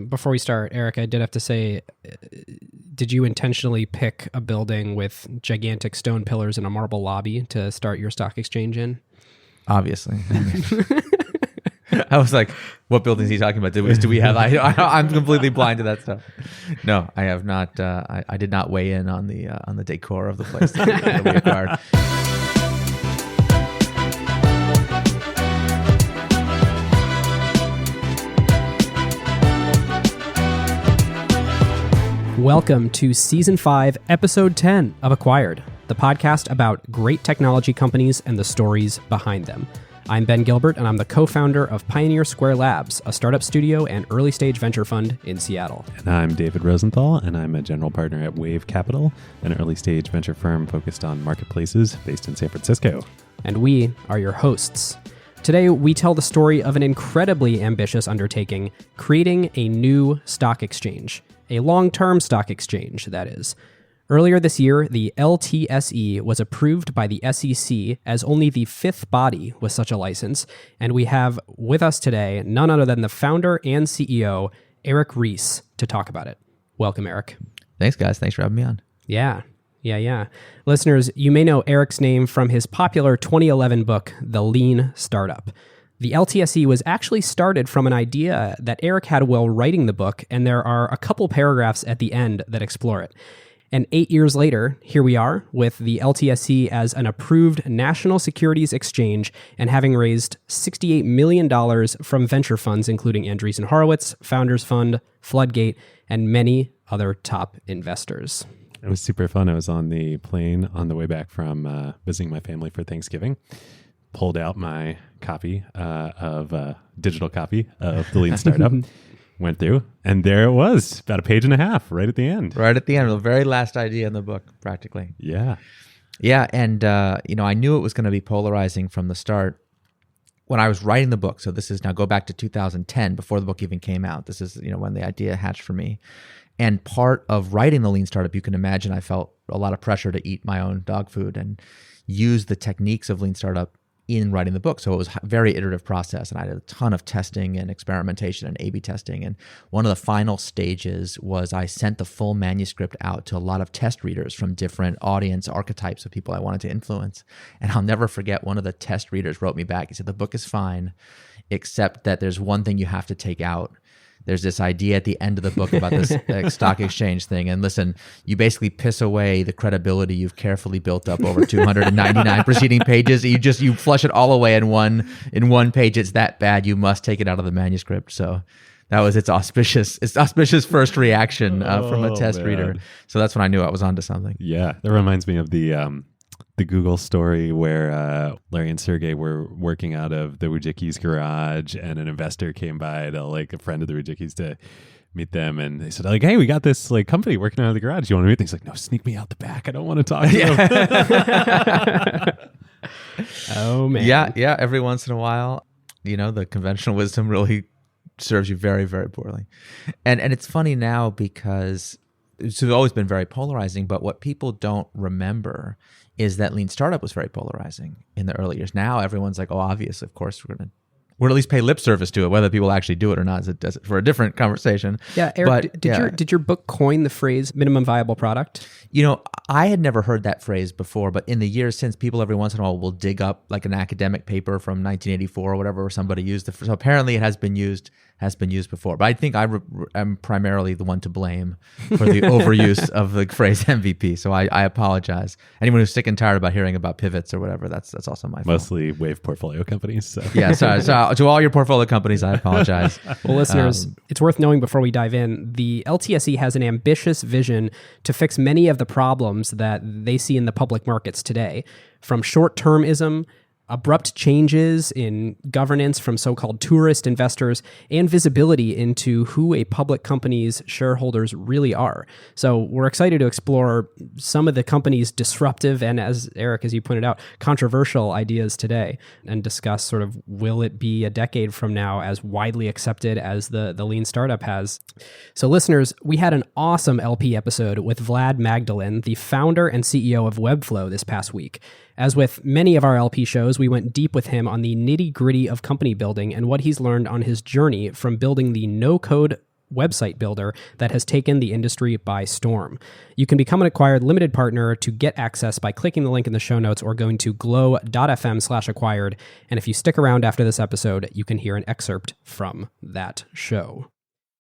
Before we start, Eric, I did have to say, did you intentionally pick a building with gigantic stone pillars and a marble lobby to start your stock exchange in? Obviously. I was like, what buildings are you talking about? Do we have? I'm completely blind to that stuff. No, I have not. I did not weigh in on the decor of the place that we acquired. Welcome to Season 5, Episode 10 of Acquired, the podcast about great technology companies and the stories behind them. I'm Ben Gilbert, and I'm the co-founder of Pioneer Square Labs, a startup studio and early-stage venture fund in Seattle. And I'm David Rosenthal, and I'm a general partner at Wave Capital, an early-stage venture firm focused on marketplaces based in San Francisco. And we are your hosts. Today, we tell the story of an incredibly ambitious undertaking, creating a new stock exchange. A long-term stock exchange, that is. Earlier this year, the LTSE was approved by the SEC as only the fifth body with such a license, and we have with us today none other than the founder and CEO, Eric Ries, to talk about it. Welcome, Eric. Thanks, guys. Thanks for having me on. Yeah. Listeners, you may know Eric's name from his popular 2011 book, The Lean Startup. The LTSE was actually started from an idea that Eric had while writing the book, and there are a couple paragraphs at the end that explore it. And 8 years later, here we are with the LTSE as an approved national securities exchange and having raised $68 million from venture funds, including Andreessen Horowitz, Founders Fund, Floodgate, and many other top investors. It was super fun. I was on the plane on the way back from visiting my family for Thanksgiving. Pulled out my copy digital copy of The Lean Startup, went through, and there it was, about a page and a half right at the end. Right at the end, the very last idea in the book, practically. Yeah, and I knew it was going to be polarizing from the start when I was writing the book. So this is now go back to 2010, before the book even came out. This is when the idea hatched for me. And part of writing The Lean Startup, you can imagine I felt a lot of pressure to eat my own dog food and use the techniques of Lean Startup in writing the book. So it was a very iterative process, and I did a ton of testing and experimentation and A/B testing. And one of the final stages was I sent the full manuscript out to a lot of test readers from different audience archetypes of people I wanted to influence. And I'll never forget, one of the test readers wrote me back. He said, the book is fine, except that there's one thing you have to take out. There's this idea at the end of the book about this stock exchange thing. And listen, you basically piss away the credibility you've carefully built up over 299 preceding pages. You flush it all away in one page. It's that bad. You must take it out of the manuscript. So that was its auspicious first reaction from a test reader. So that's when I knew I was onto something. Yeah, that reminds me of the Google story where Larry and Sergey were working out of the Wojcicki's garage, and an investor came by to a friend of the Wojcickis to meet them, and they said hey, we got this company working out of the garage. You want to meet them? He's like, no, sneak me out the back. I don't want to talk to them. Oh man. Yeah. Every once in a while, the conventional wisdom really serves you very, very poorly. And it's funny now because it's always been very polarizing, but what people don't remember is that Lean Startup was very polarizing in the early years. Now everyone's like, oh, obviously, of course, we're at least pay lip service to it. Whether people actually do it or not is for a different conversation. Yeah, Eric, did your book coin the phrase minimum viable product? I had never heard that phrase before, but in the years since, people every once in a while will dig up an academic paper from 1984 or whatever, where somebody used it. So apparently it has been used before. But I think I'm primarily the one to blame for the overuse of the phrase MVP. So I apologize. Anyone who's sick and tired about hearing about pivots or whatever, that's also my fault. Mostly Wave portfolio companies. So. Yeah, sorry. So to all your portfolio companies, I apologize. Well, listeners, it's worth knowing before we dive in, the LTSE has an ambitious vision to fix many of the problems that they see in the public markets today, from short-termism, abrupt changes in governance from so-called tourist investors, and visibility into who a public company's shareholders really are. So we're excited to explore some of the company's disruptive and, as you pointed out, controversial ideas today, and discuss sort of, will it be a decade from now as widely accepted as the Lean Startup has? So listeners, we had an awesome LP episode with Vlad Magdalin, the founder and CEO of Webflow, this past week. As with many of our LP shows, we went deep with him on the nitty-gritty of company building and what he's learned on his journey from building the no-code website builder that has taken the industry by storm. You can become an Acquired limited partner to get access by clicking the link in the show notes or going to glow.fm/acquired. And if you stick around after this episode, you can hear an excerpt from that show.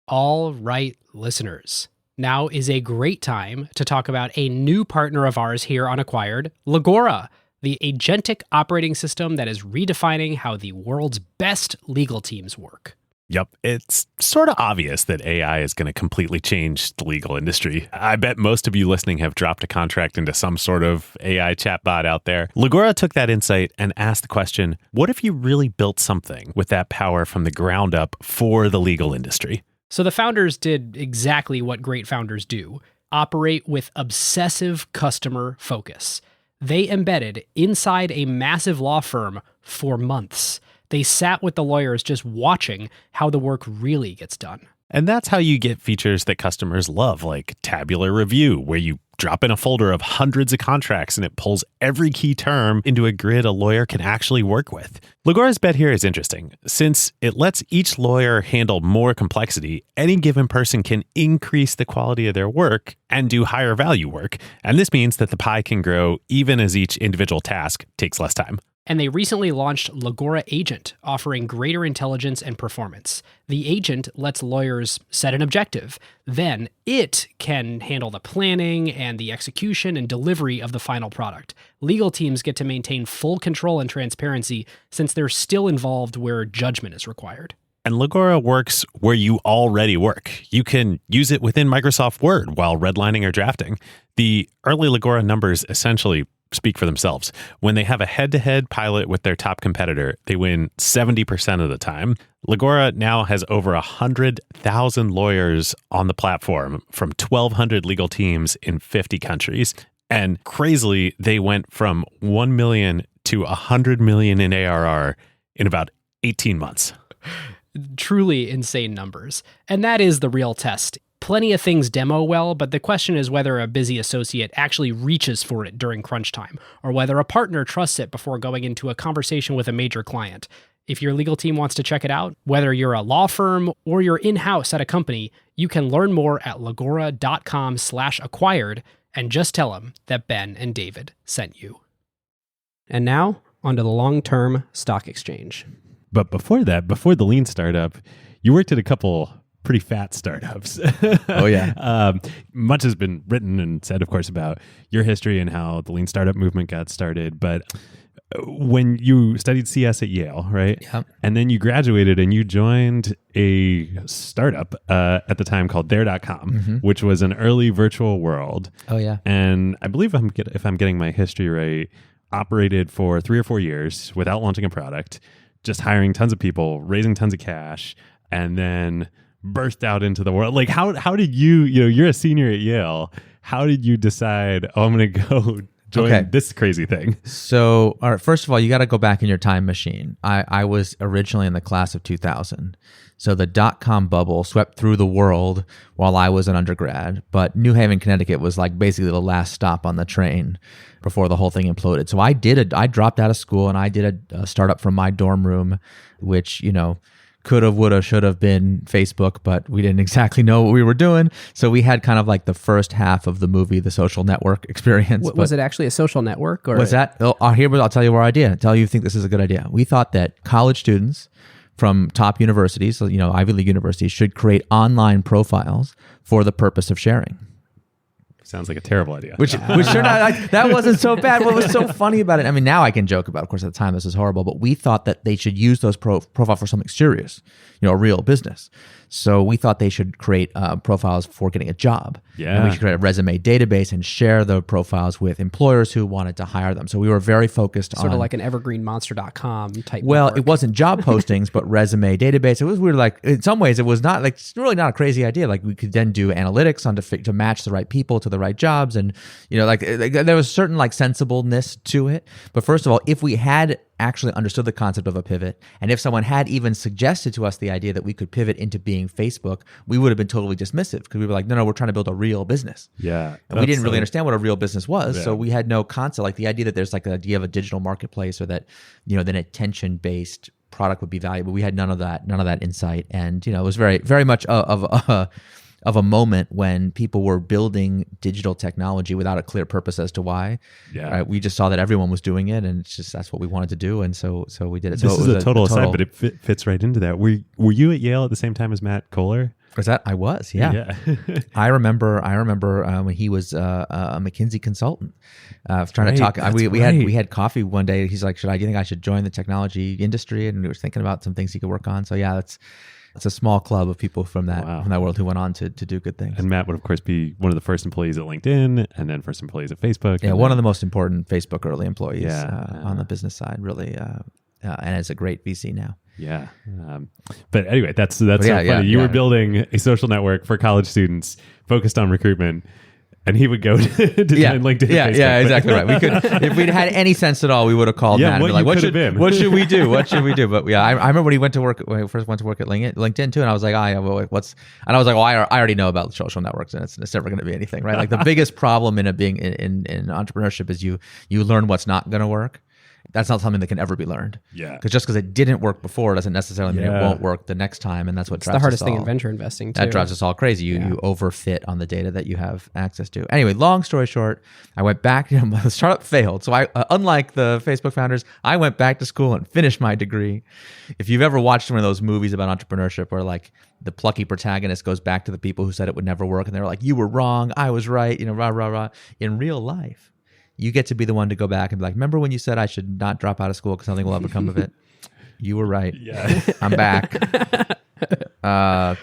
All right, listeners. Now is a great time to talk about a new partner of ours here on Acquired, Legora, the agentic operating system that is redefining how the world's best legal teams work. Yep, it's sort of obvious that AI is going to completely change the legal industry. I bet most of you listening have dropped a contract into some sort of AI chatbot out there. Legora took that insight and asked the question, what if you really built something with that power from the ground up for the legal industry? So the founders did exactly what great founders do, operate with obsessive customer focus. They embedded inside a massive law firm for months. They sat with the lawyers just watching how the work really gets done. And that's how you get features that customers love, like tabular review, where you drop in a folder of hundreds of contracts and it pulls every key term into a grid a lawyer can actually work with. Legora's bet here is interesting. Since it lets each lawyer handle more complexity, any given person can increase the quality of their work and do higher value work. And this means that the pie can grow even as each individual task takes less time. And they recently launched Legora Agent, offering greater intelligence and performance. The agent lets lawyers set an objective. Then it can handle the planning and the execution and delivery of the final product. Legal teams get to maintain full control and transparency since they're still involved where judgment is required. And Legora works where you already work. You can use it within Microsoft Word while redlining or drafting. The early Legora numbers essentially speak for themselves. When they have a head-to-head pilot with their top competitor, they win 70% of the time. Legora now has over 100,000 lawyers on the platform from 1,200 legal teams in 50 countries. And crazily, they went from 1 million to 100 million in ARR in about 18 months. Truly insane numbers. And that is the real test. Plenty of things demo well, but the question is whether a busy associate actually reaches for it during crunch time, or whether a partner trusts it before going into a conversation with a major client. If your legal team wants to check it out, whether you're a law firm or you're in-house at a company, you can learn more at legora.com/acquired and just tell them that Ben and David sent you. And now, onto the long-term stock exchange. But before that, before the lean startup, you worked at a couple pretty fat startups. Oh, yeah. Much has been written and said, of course, about your history and how the lean startup movement got started. But when you studied CS at Yale, right? Yep. And then you graduated and you joined a startup at the time called there.com, which was an early virtual world. Oh, yeah. And I believe if I'm getting my history right, operated for 3 or 4 years without launching a product, just hiring tons of people, raising tons of cash, and then burst out into the world. Like how did you're a senior at Yale. How did you decide, I'm going to go join this crazy thing? So, all right, first of all, you got to go back in your time machine. I was originally in the class of 2000. So the dot-com bubble swept through the world while I was an undergrad, but New Haven, Connecticut was like basically the last stop on the train before the whole thing imploded. So I dropped out of school and I did a startup from my dorm room, which, could have, would have, should have been Facebook, but we didn't exactly know what we were doing. So we had kind of like the first half of the movie, The Social Network experience. Was it actually a social network? Or was that? I'll tell you our idea. Tell you think this is a good idea. We thought that college students from top universities, so, Ivy League universities, should create online profiles for the purpose of sharing. Sounds like a terrible idea. Which turned out that wasn't so bad. What was so funny about it? I mean, now I can joke about it. Of course, at the time, this is horrible. But we thought that they should use those profiles for something serious, a real business. So we thought they should create profiles for getting a job. Yeah. And we should create a resume database and share the profiles with employers who wanted to hire them. So we were very focused on... Sort of like an evergreenmonster.com type Well, network. it wasn't job postings, but resume database. It was weird. Like, in some ways, it was not like, it's really not a crazy idea. Like, we could then do analytics to match the right people to the right jobs. And, there was certain like sensibleness to it. But first of all, if we had actually understood the concept of a pivot, and if someone had even suggested to us the idea that we could pivot into being Facebook, we would have been totally dismissive because we were like, no, we're trying to build a real business. Yeah. And we didn't really understand what a real business was. Yeah. So we had no concept, like the idea that there's like the idea of a digital marketplace or that, then attention-based product would be valuable. We had none of that insight. And, it was very, very much of a moment when people were building digital technology without a clear purpose as to why. Yeah. Right? We just saw that everyone was doing it, and it's just that's what we wanted to do, and so we did it. So This is a total aside, but it fits right into that. Were you at Yale at the same time as Matt Kohler? Was that I was? Yeah. I remember when he was a McKinsey consultant. Trying to talk. We had coffee one day. He's like, do you think I should join the technology industry? And we were thinking about some things he could work on. So yeah, it's a small club of people from that world who went on to do good things. And Matt would, of course, be one of the first employees at LinkedIn and then first employees at Facebook. Yeah, one of the most important Facebook early employees on the business side, really. And is a great VC now. Yeah. But anyway, that's so funny. You were building a social network for college students focused on recruitment. And he would go to join LinkedIn. Yeah, exactly right. We could, if we'd had any sense at all, we would have called Matt and be like, what should we do? What should we do? But yeah, I remember when he first went to work at LinkedIn too. And I was like, I already know about social networks, and it's never going to be anything, right? Like the biggest problem in being in entrepreneurship is you learn what's not going to work. That's not something that can ever be learned. Yeah. Because just because it didn't work before doesn't necessarily mean it won't work the next time. And that's what drives us all. It's the hardest thing in venture investing, too. That drives us all crazy. You overfit on the data that you have access to. Anyway, long story short, I went back. The startup failed. So I, unlike the Facebook founders, I went back to school and finished my degree. If you've ever watched one of those movies about entrepreneurship where like the plucky protagonist goes back to the people who said it would never work, and they're like, you were wrong, I was right, rah, rah, rah. In real life, you get to be the one to go back and be like, remember when you said I should not drop out of school because nothing will ever come of it? You were right. Yeah. I'm back.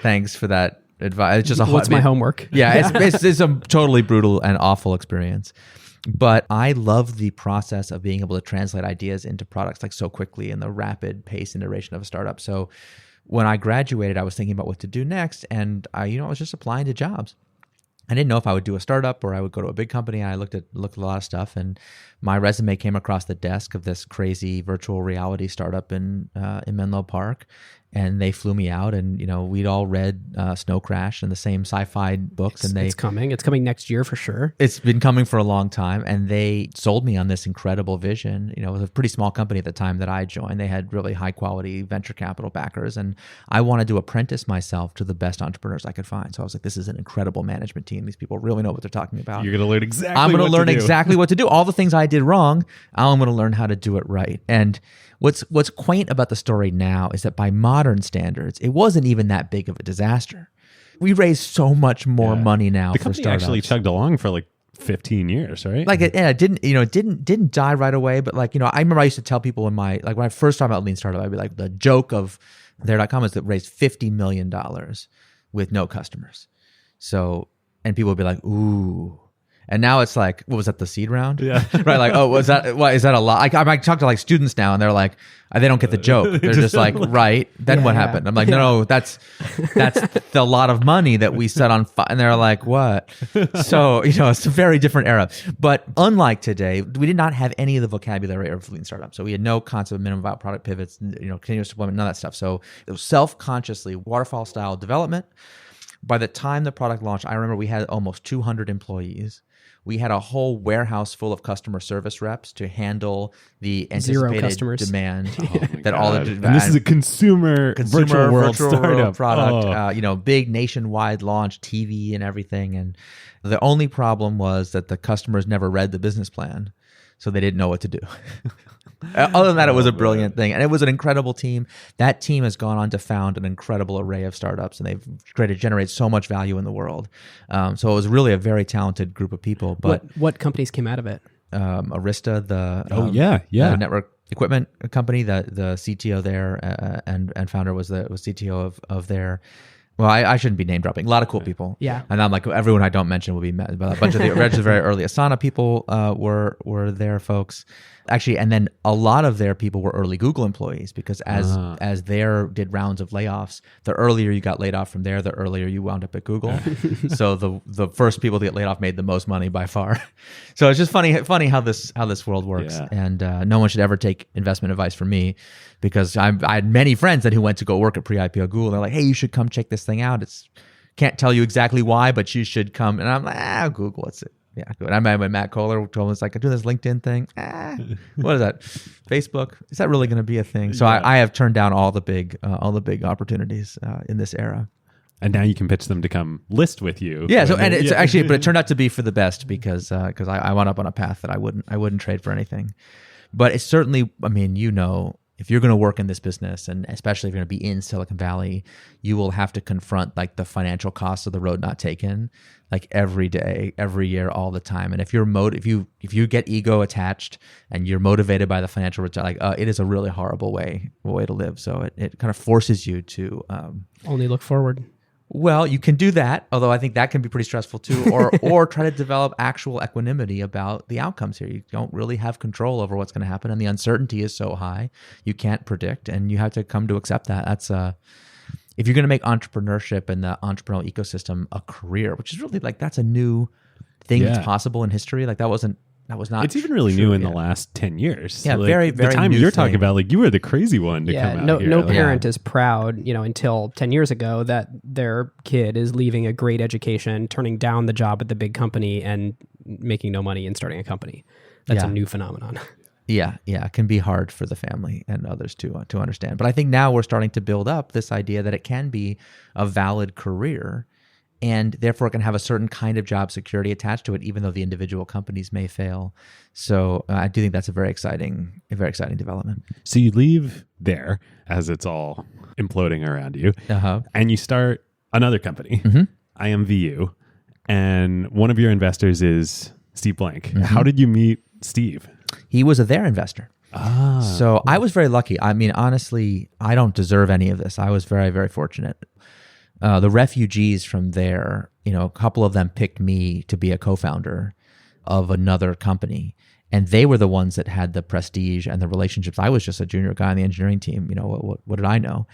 Thanks for that advice. It's just What's my homework? Yeah, it's a totally brutal and awful experience. But I love the process of being able to translate ideas into products like so quickly and the rapid pace and iteration of a startup. So when I graduated, I was thinking about what to do next, and I was just applying to jobs. I didn't know if I would do a startup or I would go to a big company. I looked at a lot of stuff, and my resume came across the desk of this crazy virtual reality startup in Menlo Park, and they flew me out. And we'd all read Snow Crash and the same sci-fi books, It's coming next year for sure. It's been coming for a long time, and they sold me on this incredible vision. It was a pretty small company at the time that I joined. They had really high quality venture capital backers, and I wanted to apprentice myself to the best entrepreneurs I could find. So I was like, this is an incredible management team. These people really know what they're talking about. You're going to learn exactly I'm going to learn do. exactly what to do. All the things I did wrong, I'm going to learn how to do it right. And what's quaint about the story now is that by modern standards, it wasn't even that big of a disaster. We raised so much more money now the for company startups. actually chugged along for like 15 years, right? Like it didn't die right away, but I remember I used to tell people when I first started about Lean Startup, I'd be like, the joke of there.com is that raised $50 million with no customers. So, and people would be like, ooh. And now it's like, what was that, the seed round? Yeah. Right. Like, oh, is that a lot? I talk to students now, and they're like, they don't get the joke. They're just like, right. Then what happened? I'm like, no, that's the lot of money that we set on fire. And they're like, what? So, it's a very different era. But unlike today, we did not have any of the vocabulary of Lean Startup. So we had no concept of minimum viable product pivots, continuous deployment, none of that stuff. So it was self-consciously waterfall style development. By the time the product launched, I remember we had almost 200 employees. We had a whole warehouse full of customer service reps to handle the anticipated demand that all of and this is a consumer virtual world startup product. Big nationwide launch, TV and everything. And the only problem was that the customers never read the business plan, so they didn't know what to do. Other than that, it was a brilliant thing. And it was an incredible team. That team has gone on to found an incredible array of startups, and they've generated so much value in the world. So it was really a very talented group of people. But what companies came out of it? Arista, the network equipment company, the CTO there and founder was CTO of their. Well, I shouldn't be name dropping. A lot of cool people. Yeah. And I'm like, everyone I don't mention will be met. But a bunch of the very early Asana people were there, folks. Actually, and then a lot of their people were early Google employees, because as their did rounds of layoffs, the earlier you got laid off from there, the earlier you wound up at Google. So the first people to get laid off made the most money by far. So it's just funny how this world works. Yeah. And no one should ever take investment advice from me, because I had many friends who went to go work at pre-IPO Google. They're like, hey, you should come check this thing out. Can't tell you exactly why, but you should come. And I'm like, Google, it's it. Yeah, good. I remember when Matt Kohler told us, like, I do this LinkedIn thing. What is that? Facebook? Is that really going to be a thing? So I have turned down all the big opportunities in this era. And now you can pitch them to come list with you. Yeah. So and it's actually, but it turned out to be for the best because I wound up on a path that I wouldn't trade for anything. But it's certainly, I mean, if you're going to work in this business, and especially if you're going to be in Silicon Valley, you will have to confront like the financial costs of the road not taken, like every day, every year, all the time. And if you get ego attached and you're motivated by the financial return, like it is a really horrible way to live. So it kind of forces you to only look forward. Well, you can do that, although I think that can be pretty stressful too, or try to develop actual equanimity about the outcomes here. You don't really have control over what's going to happen, and the uncertainty is so high, you can't predict, and you have to come to accept that. That's if you're going to make entrepreneurship and the entrepreneurial ecosystem a career, which is really like that's a new thing that's possible in history. Like that was not. It's even really new in the last 10 years. Yeah, like, very, very the time new you're thing. talking about, like you were the crazy one to come out here. No Like, parent is proud, until 10 years ago that their kid is leaving a great education, turning down the job at the big company and making no money and starting a company. That's a new phenomenon. Yeah, it can be hard for the family and others to understand. But I think now we're starting to build up this idea that it can be a valid career, and therefore it can have a certain kind of job security attached to it, even though the individual companies may fail. So I do think that's a very exciting development. So you leave there as it's all imploding around you, and you start another company, IMVU, and one of your investors is Steve Blank. How did you meet Steve? He was their investor. So I was very lucky. I mean, honestly, I don't deserve any of this. I was very, very fortunate. The refugees from there, a couple of them picked me to be a co-founder of another company. And they were the ones that had the prestige and the relationships. I was just a junior guy on the engineering team. What did I know?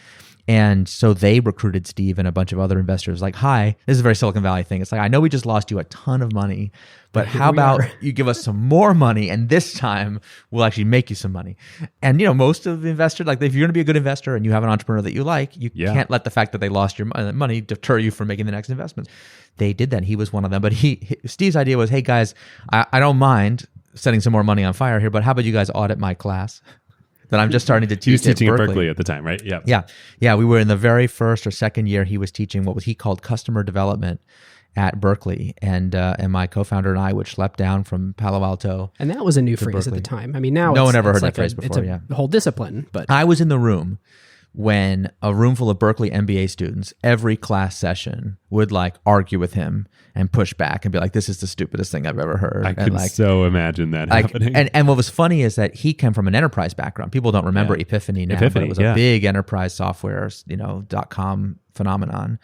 And so they recruited Steve and a bunch of other investors like, hi, this is a very Silicon Valley thing. It's like, I know we just lost you a ton of money, but how about you give us some more money, and this time we'll actually make you some money. And, most of the investors, like if you're going to be a good investor and you have an entrepreneur that you like, you can't let the fact that they lost your money deter you from making the next investment. They did that. He was one of them. But Steve's idea was, hey guys, I don't mind setting some more money on fire here, but how about you guys audit my class that I'm just starting to teach? He was teaching at Berkeley at the time, right? Yeah. We were in the very first or second year. He was teaching what he called customer development at Berkeley, and my co-founder and I would schlep down from Palo Alto. And that was a new phrase Berkeley. at the time. I mean, now no it's, one ever it's heard like that phrase before. It's a whole discipline. But I was in the room when a room full of Berkeley MBA students, every class session would like argue with him and push back and be like, "This is the stupidest thing I've ever heard." I can so imagine that happening. And what was funny is that he came from an enterprise background. People don't remember Epiphany now, but it was a big enterprise software, .com phenomenon,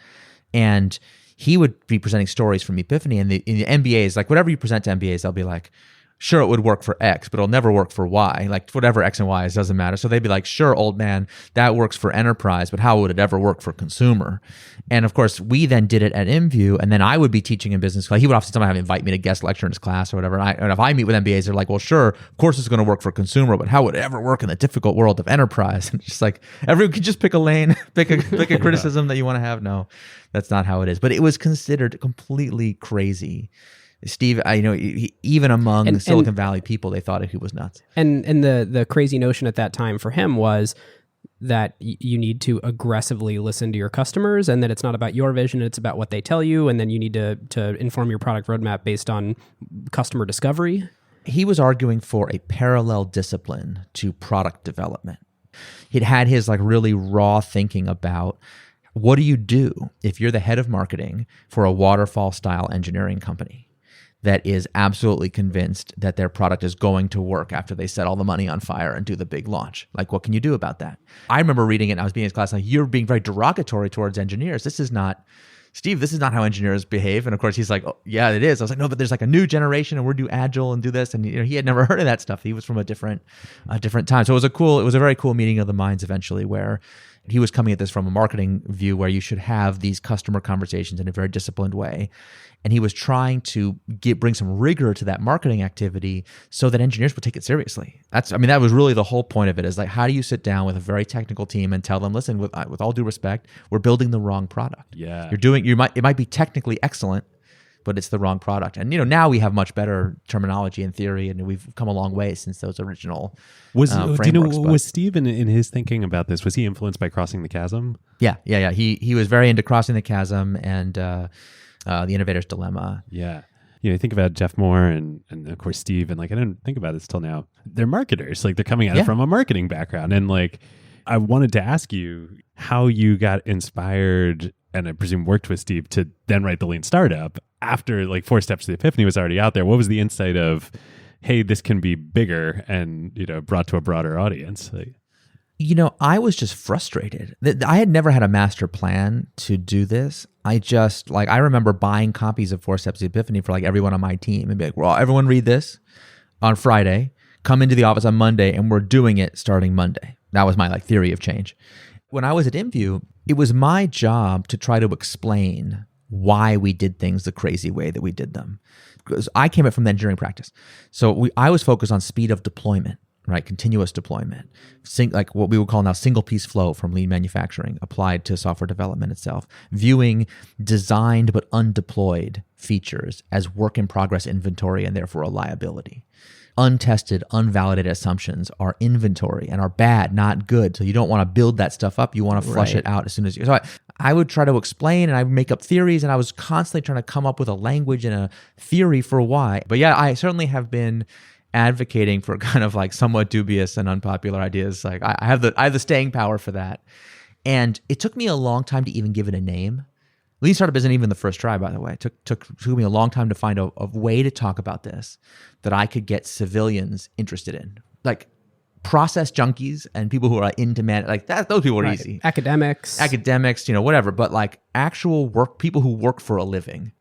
and he would be presenting stories from Epiphany, and the MBAs, like whatever you present to MBAs, they'll be like, sure, it would work for X, but it'll never work for Y. Like whatever X and Y is, doesn't matter. So they'd be like, sure, old man, that works for enterprise, but how would it ever work for consumer? And of course, we then did it at IMVU, and then I would be teaching in business class. He would often sometimes invite me to guest lecture in his class or whatever. And if I meet with MBAs, they're like, well, sure, of course it's going to work for consumer, but how would it ever work in the difficult world of enterprise? And it's just like, everyone could just pick a lane, pick a criticism that you want to have. No, that's not how it is. But it was considered completely crazy. Steve, even among Silicon Valley people, they thought he was nuts. And the crazy notion at that time for him was that you need to aggressively listen to your customers, and that it's not about your vision, it's about what they tell you, and then you need to inform your product roadmap based on customer discovery. He was arguing for a parallel discipline to product development. He'd had his like really raw thinking about, what do you do if you're the head of marketing for a waterfall style engineering company that is absolutely convinced that their product is going to work after they set all the money on fire and do the big launch? Like, what can you do about that? I remember reading it, and I was being in his class, like, you're being very derogatory towards engineers. This is not, Steve, this is not how engineers behave. And of course, he's like, oh, yeah, it is. I was like, no, but there's like a new generation, and we're do agile and do this. And he had never heard of that stuff. He was from a different time. So it was a very cool meeting of the minds eventually, where he was coming at this from a marketing view where you should have these customer conversations in a very disciplined way. And he was trying to bring some rigor to that marketing activity so that engineers would take it seriously. That was really the whole point of it, is like, how do you sit down with a very technical team and tell them, listen, with all due respect, we're building the wrong product. Yeah. It might be technically excellent, but it's the wrong product. And now we have much better terminology and theory, and we've come a long way since those original frameworks. Was Steve in his thinking about this? Was he influenced by Crossing the Chasm? Yeah. He was very into Crossing the Chasm and The Innovator's Dilemma. Yeah. You think about Jeff Moore and of course Steve, and like I didn't think about this till now. They're marketers, like they're coming at it from a marketing background, and like I wanted to ask you how you got inspired, and I presume worked with Steve to then write the Lean Startup after like 4 Steps to the Epiphany was already out there. What was the insight of, hey, this can be bigger and brought to a broader audience? Like, I was just frustrated. I had never had a master plan to do this. I remember buying copies of 4 Steps to the Epiphany for like everyone on my team and be like, well, everyone read this on Friday, come into the office on Monday, and we're doing it starting Monday. That was my like theory of change. When I was at InView, it was my job to try to explain why we did things the crazy way that we did them. Because I came up from the engineering practice. So I was focused on speed of deployment. Right, continuous deployment, like what we would call now single piece flow from lean manufacturing applied to software development itself, viewing designed but undeployed features as work in progress inventory and therefore a liability. Untested, unvalidated assumptions are inventory and are bad, not good. So you don't want to build that stuff up. You want to flush it out as soon as you. So I would try to explain and I would make up theories, and I was constantly trying to come up with a language and a theory for why. But yeah, I certainly have been advocating for kind of like somewhat dubious and unpopular ideas. Like I have the staying power for that. And it took me a long time to even give it a name. Lean Startup isn't even the first try, by the way. It took me a long time to find a way to talk about this that I could get civilians interested in. Like process junkies and people who are into those people are easy. Academics, whatever. But like actual people who work for a living,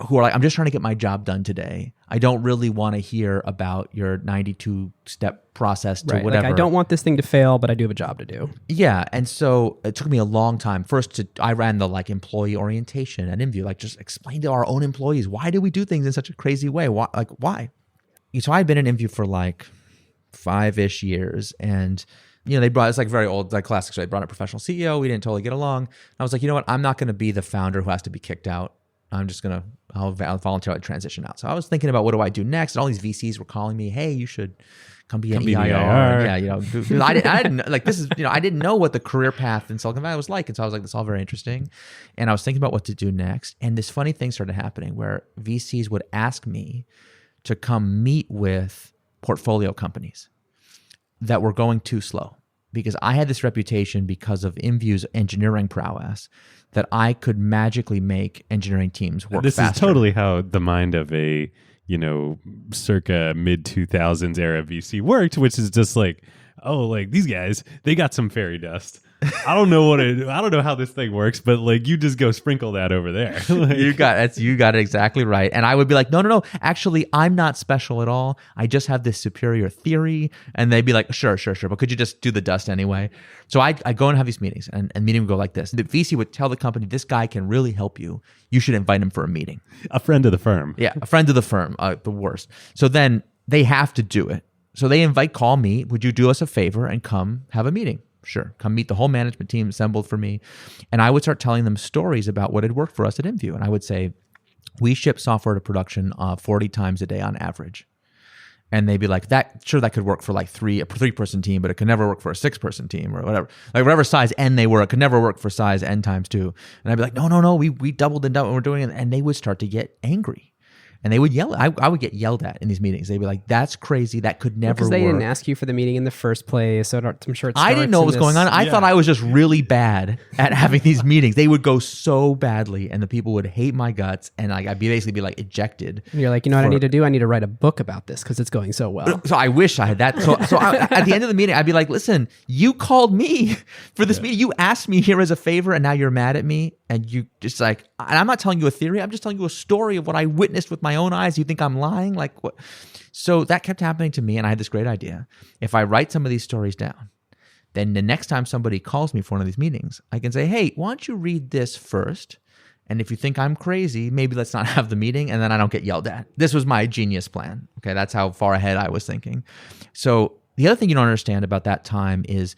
who are like, I'm just trying to get my job done today. I don't really want to hear about your 92-step process to whatever. Like I don't want this thing to fail, but I do have a job to do. Yeah, and so it took me a long time. First, I ran the like employee orientation at InView, like just explain to our own employees, why do we do things in such a crazy way? Why? So I'd been in InView for like 5-ish years, and they brought, it's like very old, like classic. So they brought a professional CEO. We didn't totally get along. I was like, you know what? I'm not going to be the founder who has to be kicked out. I'll voluntarily transition out. So I was thinking about what do I do next? And all these VCs were calling me, hey, you should come be an EIR. Yeah, I didn't like this is, I didn't know what the career path in Silicon Valley was like. And so I was like, this is all very interesting. And I was thinking about what to do next. And this funny thing started happening where VCs would ask me to come meet with portfolio companies that were going too slow. Because I had this reputation because of InView's engineering prowess that I could magically make engineering teams work faster. This is totally how the mind of a, circa mid-2000s era VC worked, which is just like, oh, like these guys, they got some fairy dust. I don't know how this thing works, but like you just go sprinkle that over there. Like, you got it exactly right. And I would be like, no, actually, I'm not special at all. I just have this superior theory. And they'd be like, sure, but could you just do the dust anyway? So I go and have these meetings, and meeting would go like this. The VC would tell the company, this guy can really help you. You should invite him for a meeting. A friend of the firm. Yeah, a friend of the firm, the worst. So then they have to do it. So they call me, would you do us a favor and come have a meeting? Sure. Come meet the whole management team assembled for me. And I would start telling them stories about what had worked for us at InView. And I would say, we ship software to production 40 times a day on average. And they'd be like, that could work for like a 3-person team, but it could never work for a 6-person team or whatever. Like whatever size N they were, it could never work for size N times 2. And I'd be like, no, we doubled and doubled, we're doing it. And they would start to get angry. And they would yell. I would get yelled at in these meetings. They'd be like, "That's crazy. That could never work." Because they didn't ask you for the meeting in the first place. So I'm sure I didn't know what was going on. I thought I was just really bad at having these meetings. They would go so badly, and the people would hate my guts, and I'd basically be like ejected. And you're like, what I need to do? I need to write a book about this because it's going so well. So I wish I had that. So at the end of the meeting, I'd be like, "Listen, you called me for this meeting. You asked me here as a favor, and now you're mad at me." And you just like, and I'm not telling you a theory. I'm just telling you a story of what I witnessed with my own eyes. You think I'm lying? Like what? So that kept happening to me. And I had this great idea. If I write some of these stories down, then the next time somebody calls me for one of these meetings, I can say, hey, why don't you read this first? And if you think I'm crazy, maybe let's not have the meeting. And then I don't get yelled at. This was my genius plan. Okay. That's how far ahead I was thinking. So the other thing you don't understand about that time is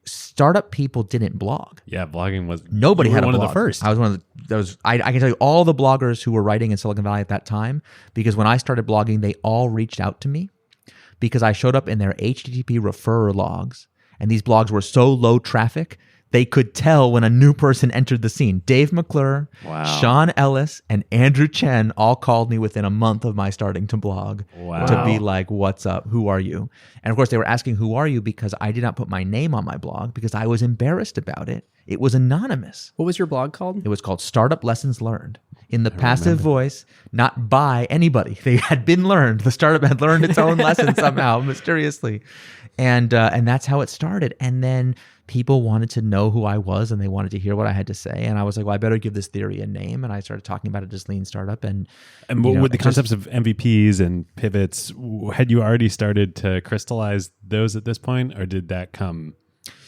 startup people didn't blog. Yeah, blogging was Nobody you were had a one blog. of the first. I was one of those. I can tell you all the bloggers who were writing in Silicon Valley at that time, because when I started blogging, they all reached out to me because I showed up in their HTTP referrer logs, and these blogs were so low traffic, they could tell when a new person entered the scene. Dave McClure, Wow. Sean Ellis, and Andrew Chen all called me within a month of my starting to blog Wow. to be like, what's up? Who are you? And of course, they were asking, who are you? Because I did not put my name on my blog because I was embarrassed about it. It was anonymous. What was your blog called? It was called Startup Lessons Learned. In the passive voice, not by anybody. They had been learned. The startup had learned its own lesson somehow, mysteriously. And that's how it started. And then people wanted to know who I was and they wanted to hear what I had to say. And I was like, well, I better give this theory a name. And I started talking about it as Lean Startup. And with the concepts of MVPs and pivots, had you already started to crystallize those at this point, or did that come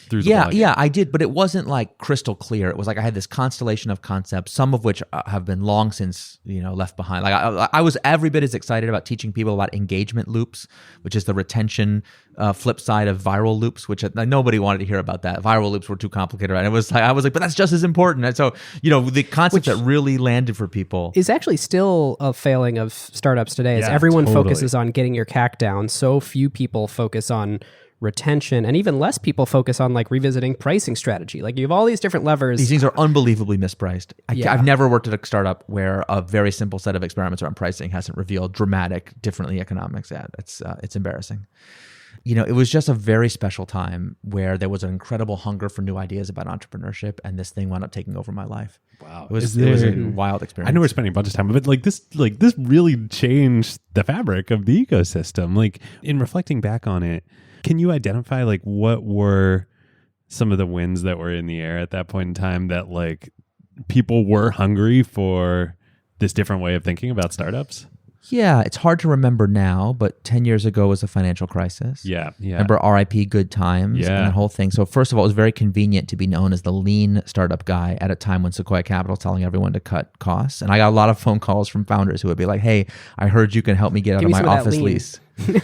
through the blogging? Yeah, I did, but it wasn't like crystal clear. It was like I had this constellation of concepts, some of which have been long since left behind. Like I was every bit as excited about teaching people about engagement loops, which is the retention flip side of viral loops, which nobody wanted to hear about that. Viral loops were too complicated, right? And I was like, but that's just as important. And so the concept that really landed for people is actually still a failing of startups today. Is Yeah, everyone totally. focuses on getting your CAC down. So few people focus on retention, and even less people focus on like revisiting pricing strategy. Like you have all these different levers. These things are unbelievably mispriced. Yeah. I've never worked at a startup where a very simple set of experiments around pricing hasn't revealed dramatic differently economics. Yeah, it's embarrassing. It was just a very special time where there was an incredible hunger for new ideas about entrepreneurship, and this thing wound up taking over my life. Wow. It was a wild experience. I know we're spending a bunch of time, but this really changed the fabric of the ecosystem. Like in reflecting back on it, can you identify like what were some of the wins that were in the air at that point in time that like people were hungry for this different way of thinking about startups? Yeah, it's hard to remember now, but 10 years ago was a financial crisis. Yeah. Remember RIP Good Times Yeah. and the whole thing. So first of all, it was very convenient to be known as the lean startup guy at a time when Sequoia Capital was telling everyone to cut costs. And I got a lot of phone calls from founders who would be like, hey, I heard you can help me get out Give of me my some of that office lean. lease. You're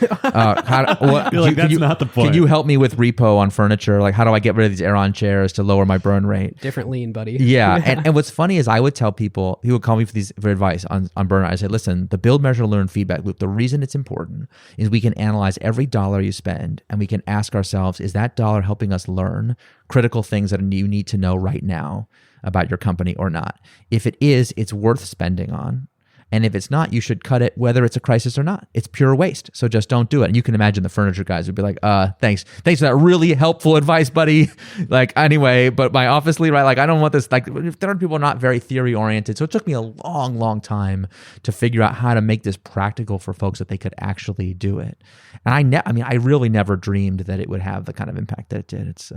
like, that's not the point. Can you help me with repo on furniture? Like, how do I get rid of these Aeron chairs to lower my burn rate? Different lean, buddy. Yeah. and what's funny is I would tell people, he would call me for advice on burn rate. I said, listen, the build, measure, learn feedback loop, the reason it's important is we can analyze every dollar you spend and we can ask ourselves, is that dollar helping us learn critical things that you need to know right now about your company or not? If it is, it's worth spending on. And if it's not, you should cut it, whether it's a crisis or not. It's pure waste. So just don't do it. And you can imagine the furniture guys would be like, thanks for that really helpful advice, buddy. Like, anyway, but my office lead, right? Like, I don't want this. Like, there are people not very theory oriented. So it took me a long, long time to figure out how to make this practical for folks that they could actually do it. And I really never dreamed that it would have the kind of impact that it did. It's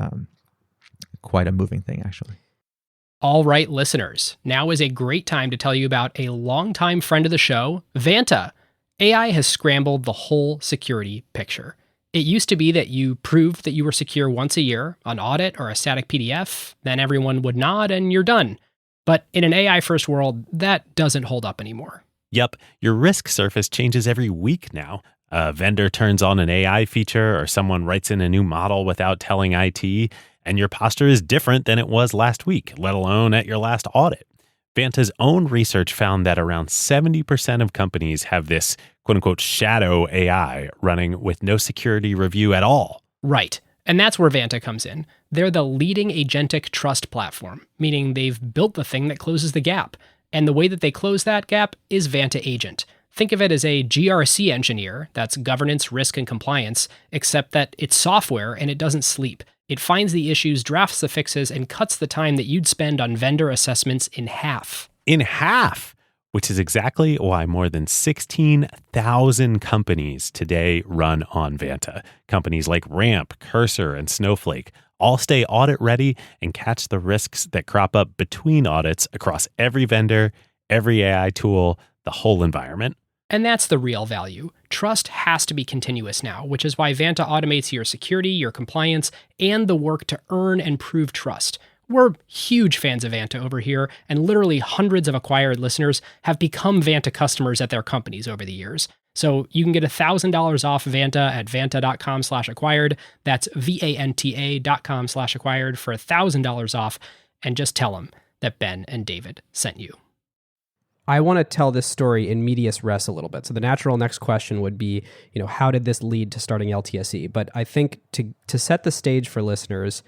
quite a moving thing, actually. All right, listeners, now is a great time to tell you about a longtime friend of the show, Vanta. AI has scrambled the whole security picture. It used to be that you proved that you were secure once a year, an audit or a static PDF, then everyone would nod and you're done. But in an AI-first world, that doesn't hold up anymore. Yep, your risk surface changes every week now. A vendor turns on an AI feature or someone writes in a new model without telling IT, and your posture is different than it was last week, let alone at your last audit. Vanta's own research found that around 70% of companies have this quote-unquote shadow AI running with no security review at all. Right. And that's where Vanta comes in. They're the leading agentic trust platform, meaning they've built the thing that closes the gap. And the way that they close that gap is Vanta Agent. Think of it as a GRC engineer, that's governance, risk, and compliance, except that it's software and it doesn't sleep. It finds the issues, drafts the fixes, and cuts the time that you'd spend on vendor assessments in half. In half! Which is exactly why more than 16,000 companies today run on Vanta. Companies like Ramp, Cursor, and Snowflake all stay audit ready and catch the risks that crop up between audits across every vendor, every AI tool, the whole environment. And that's the real value. Trust has to be continuous now, which is why Vanta automates your security, your compliance, and the work to earn and prove trust. We're huge fans of Vanta over here, and literally hundreds of acquired listeners have become Vanta customers at their companies over the years. So you can get $1,000 off Vanta at vanta.com/acquired. That's VANTA.com/acquired for $1,000 off. And just tell them that Ben and David sent you. I want to tell this story in medias res a little bit. So the natural next question would be, how did this lead to starting LTSE? But I think to set the stage for listeners,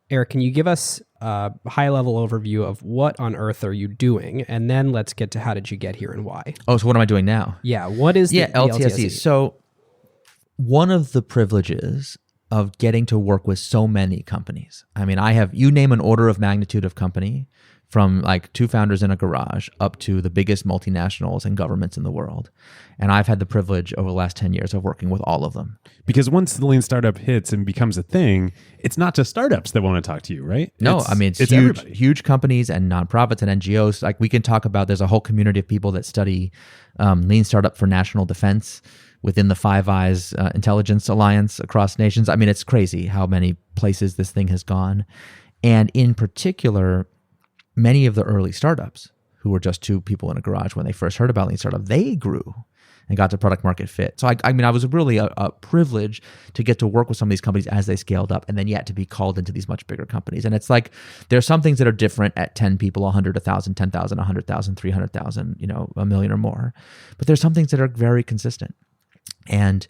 Eric, can you give us a high-level overview of what on earth are you doing? And then let's get to how did you get here and why. Oh, so what am I doing now? Yeah, what is the LTSE? So one of the privileges of getting to work with so many companies. I mean, you name an order of magnitude of company, from like 2 founders in a garage up to the biggest multinationals and governments in the world. And I've had the privilege over the last 10 years of working with all of them. Because once the lean startup hits and becomes a thing, it's not just startups that want to talk to you, right? No, it's huge companies and nonprofits and NGOs. Like we can talk about, there's a whole community of people that study lean startup for national defense within the Five Eyes intelligence alliance across nations. I mean, it's crazy how many places this thing has gone. And in particular, many of the early startups who were just 2 people in a garage when they first heard about lean startup, they grew and got to product market fit. So I was really a privilege to get to work with some of these companies as they scaled up, and then yet to be called into these much bigger companies. And it's like, there are some things that are different at 10 people, 100, 1,000, 10,000, 100,000, 300,000, a million or more. But there's some things that are very consistent. And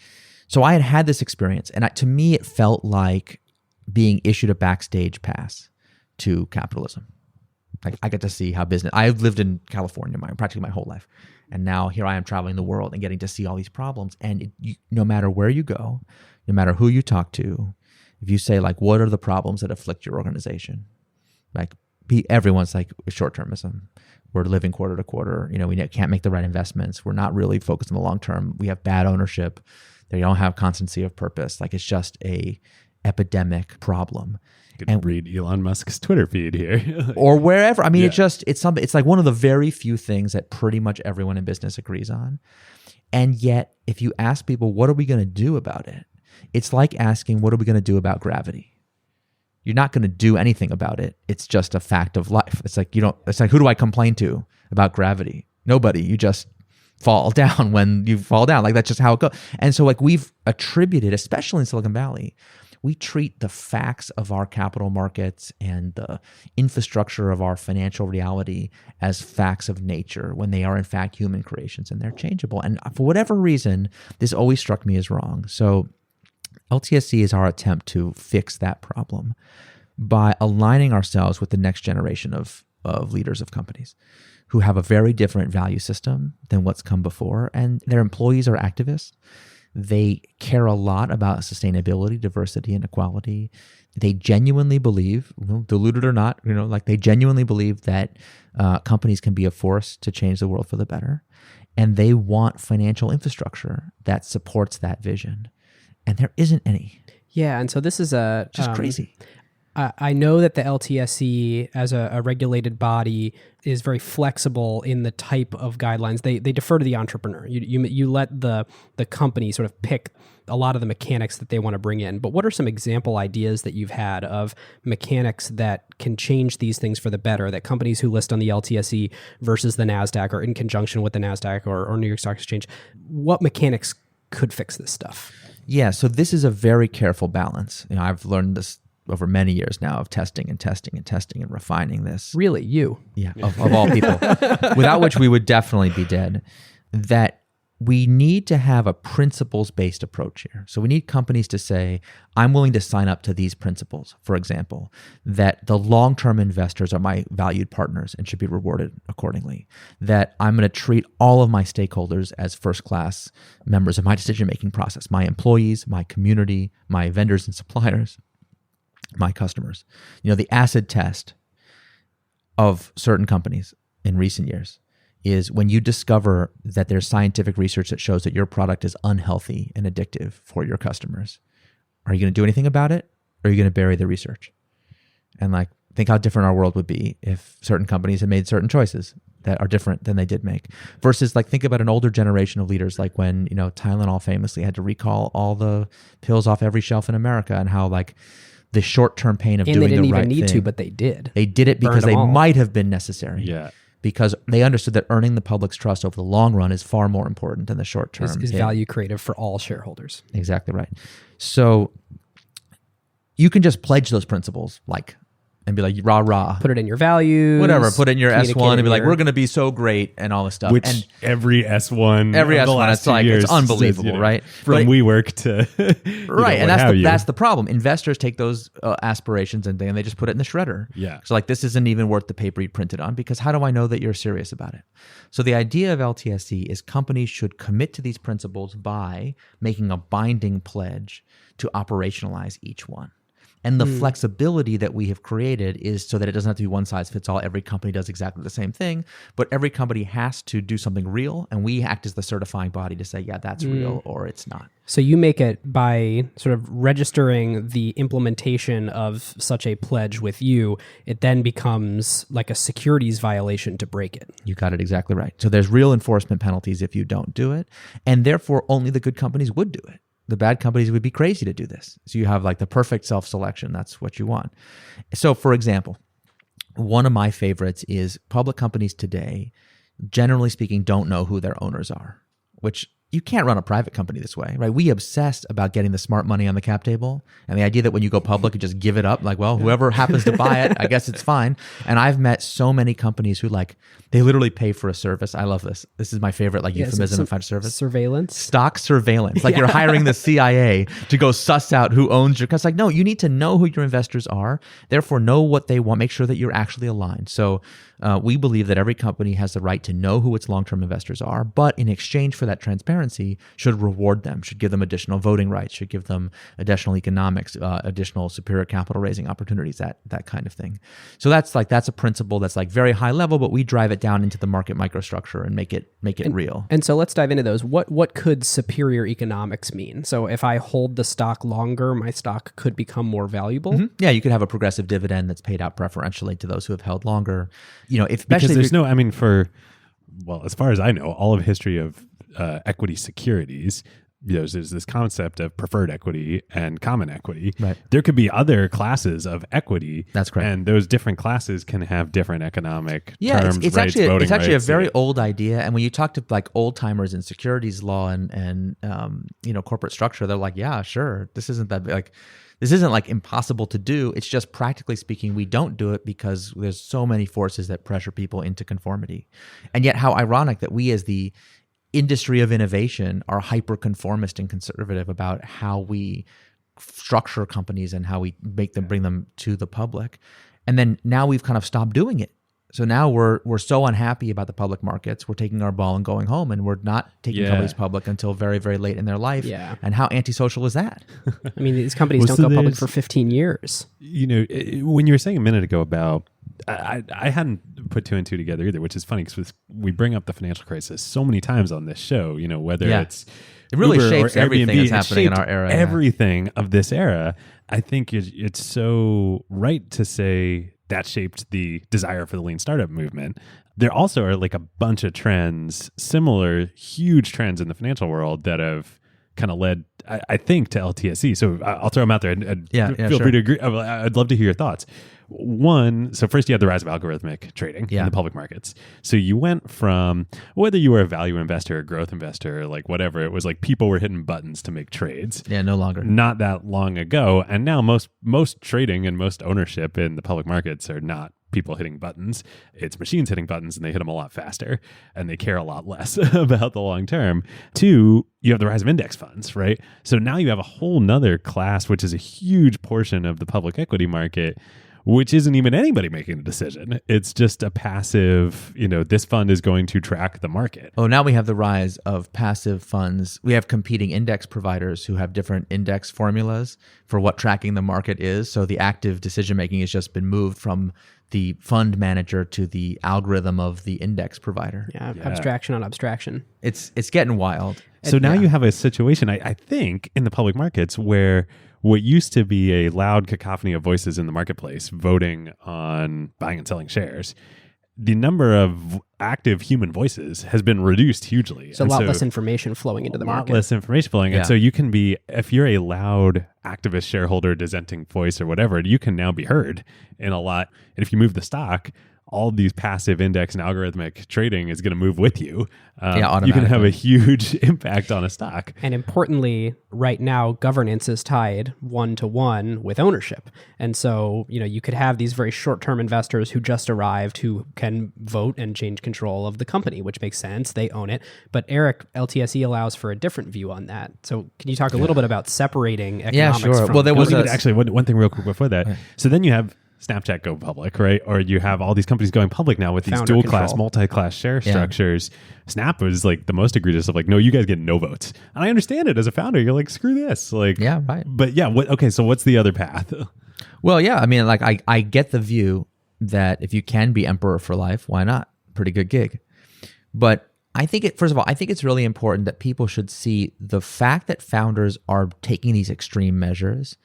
so I had this experience, and to me, it felt like being issued a backstage pass to capitalism. Like I get to see how business. I've lived in California practically my whole life, and now here I am traveling the world and getting to see all these problems. And no matter where you go, no matter who you talk to, if you say like, "What are the problems that afflict your organization?" Like everyone's like short-termism. We're living quarter to quarter. We can't make the right investments. We're not really focused on the long term. We have bad ownership. They don't have constancy of purpose. Like it's just a epidemic problem. And read Elon Musk's Twitter feed here. Or wherever. I mean, it's like one of the very few things that pretty much everyone in business agrees on. And yet, if you ask people, what are we going to do about it? It's like asking, what are we going to do about gravity? You're not going to do anything about it. It's just a fact of life. It's like, who do I complain to about gravity? Nobody. You just fall down when you fall down. Like that's just how it goes. And so like we've attributed, especially in Silicon Valley, we treat the facts of our capital markets and the infrastructure of our financial reality as facts of nature when they are in fact human creations, and they're changeable. And for whatever reason, this always struck me as wrong. So LTSE is our attempt to fix that problem by aligning ourselves with the next generation of leaders of companies who have a very different value system than what's come before, and their employees are activists. They care a lot about sustainability, diversity, and equality. They genuinely believe, diluted or not, they genuinely believe that companies can be a force to change the world for the better. And they want financial infrastructure that supports that vision. And there isn't any. Yeah, and so this is just crazy. I know that the LTSE as a regulated body is very flexible in the type of guidelines. They defer to the entrepreneur. You let the company sort of pick a lot of the mechanics that they want to bring in. But what are some example ideas that you've had of mechanics that can change these things for the better, that companies who list on the LTSE versus the NASDAQ or in conjunction with the NASDAQ or New York Stock Exchange, what mechanics could fix this stuff? Yeah, so this is a very careful balance. I've learned this over many years now of testing and refining this. Really? You? Yeah, of all people. Without which we would definitely be dead. That we need to have a principles-based approach here. So we need companies to say, I'm willing to sign up to these principles. For example, that the long-term investors are my valued partners and should be rewarded accordingly. That I'm going to treat all of my stakeholders as first-class members of my decision-making process. My employees, my community, my vendors and suppliers, my customers. The acid test of certain companies in recent years is when you discover that there's scientific research that shows that your product is unhealthy and addictive for your customers. Are you going to do anything about it? Or are you going to bury the research? And think how different our world would be if certain companies had made certain choices that are different than they did make. Versus think about an older generation of leaders, like when, Tylenol famously had to recall all the pills off every shelf in America, and how the short-term pain of doing the right thing. And they didn't even need to, but they did. They did it because they might have been necessary. Yeah. because they understood that earning the public's trust over the long run is far more important than the short term. Is value creative for all shareholders. Exactly right. So you can just pledge those principles, and be like, rah, rah. Put it in your values. Whatever. Put it in your communicate S1 and it be like, here. we're going to be so great and all this stuff. Which and every S1, every of the S1, last it's 2 like, years it's unbelievable, says, right? From But- WeWork to right. And what have you. that's the problem. Investors take those aspirations and they just put it in the shredder. Yeah. So this isn't even worth the paper you printed on, because how do I know that you're serious about it? So the idea of LTSE is companies should commit to these principles by making a binding pledge to operationalize each one. And the flexibility that we have created is so that it doesn't have to be one size fits all. Every company does exactly the same thing, but every company has to do something real, and we act as the certifying body to say, yeah, that's real or it's not. So you make it by sort of registering the implementation of such a pledge with you. It then becomes like a securities violation to break it. You got it exactly right. So there's real enforcement penalties if you don't do it, and therefore only the good companies would do it. The bad companies would be crazy to do this. So you have the perfect self-selection. That's what you want. So for example, one of my favorites is public companies today, generally speaking, don't know who their owners are, which you can't run a private company this way, right? We obsessed about getting the smart money on the cap table, and the idea that when you go public, you just give it up. Whoever happens to buy it, I guess it's fine. And I've met so many companies who they literally pay for a service. I love this. This is my favorite euphemism of financial service. Surveillance. Stock surveillance. You're hiring the CIA to go suss out who owns your, because no, you need to know who your investors are, therefore know what they want, make sure that you're actually aligned. So we believe that every company has the right to know who its long-term investors are, but in exchange for that transparency, should reward them, should give them additional voting rights, should give them additional economics, additional superior capital raising opportunities, that kind of thing. So that's a principle that's very high level, but we drive it down into the market microstructure and make it real. And so let's dive into those. What could superior economics mean? So if I hold the stock longer, my stock could become more valuable. Mm-hmm. Yeah, you could have a progressive dividend that's paid out preferentially to those who have held longer. Because there's as far as I know, all of history of equity securities, there's this concept of preferred equity and common equity. Right. There could be other classes of equity. That's correct. And those different classes can have different economic terms, it's rights, actually voting a rights. very old idea. And when you talk to old timers in securities law and corporate structure, they're like, yeah, sure, this isn't that this isn't impossible to do. It's just practically speaking, we don't do it because there's so many forces that pressure people into conformity. And yet how ironic that we as the industry of innovation are hyper-conformist and conservative about how we structure companies and how we make them, bring them to the public. And then now we've kind of stopped doing it. So now we're so unhappy about the public markets, we're taking our ball and going home, and we're not taking companies public until very, very late in their life. Yeah. And how antisocial is that? I mean, these companies don't go public for 15 years. When you were saying a minute ago about, I hadn't put two and two together either, which is funny because we bring up the financial crisis so many times on this show, whether it's it really Uber shapes or everything Airbnb, that's happening in our era. Everything of this era, I think it's so right to say that shaped the desire for the lean startup movement. There also are a bunch of trends, similar huge trends in the financial world that have kind of led, I think, to LTSE. So I'll throw them out there and feel free to agree. I'd love to hear your thoughts. One, so first you had the rise of algorithmic trading in the public markets. So you went from, whether you were a value investor or growth investor, whatever, it was people were hitting buttons to make trades. Yeah, no longer. Not that long ago. And now most trading and most ownership in the public markets are not people hitting buttons. It's machines hitting buttons, and they hit them a lot faster, and they care a lot less about the long term. Two, you have the rise of index funds, right? So now you have a whole nother class, which is a huge portion of the public equity market, which isn't even anybody making a decision. It's just a passive, this fund is going to track the market. Oh, now we have the rise of passive funds. We have competing index providers who have different index formulas for what tracking the market is. So the active decision-making has just been moved from the fund manager to the algorithm of the index provider. Yeah. Abstraction on abstraction. It's getting wild. So now you have a situation, I think, in the public markets where what used to be a loud cacophony of voices in the marketplace voting on buying and selling shares, the number of active human voices has been reduced hugely. So a lot less information flowing into the market. A lot less information flowing. Yeah. And so you can be, if you're a loud activist shareholder, dissenting voice or whatever, you can now be heard in a lot. And if you move the stock, all these passive index and algorithmic trading is going to move with you. Automatically. You can have a huge impact on a stock. And importantly, right now, governance is tied 1-to-1 with ownership. And so, you could have these very short-term investors who just arrived who can vote and change control of the company, which makes sense. They own it. But Eric, LTSE allows for a different view on that. So can you talk a little bit about separating economics sure. from Well, there was governance? Actually, one thing real quick before that. So then you have Snapchat go public, right? Or you have all these companies going public now with these Founder dual class, control. multi-class share structures. Snap was like the most egregious of like, no, you guys get no votes. And I understand it as a founder. You're like, screw this. Like, Yeah, right. But yeah, so what's the other path? Well, yeah, I mean, like I get the view that if you can be emperor for life, why not? Pretty good gig. But I think first of all, I think it's really important that people should see the fact that founders are taking these extreme measures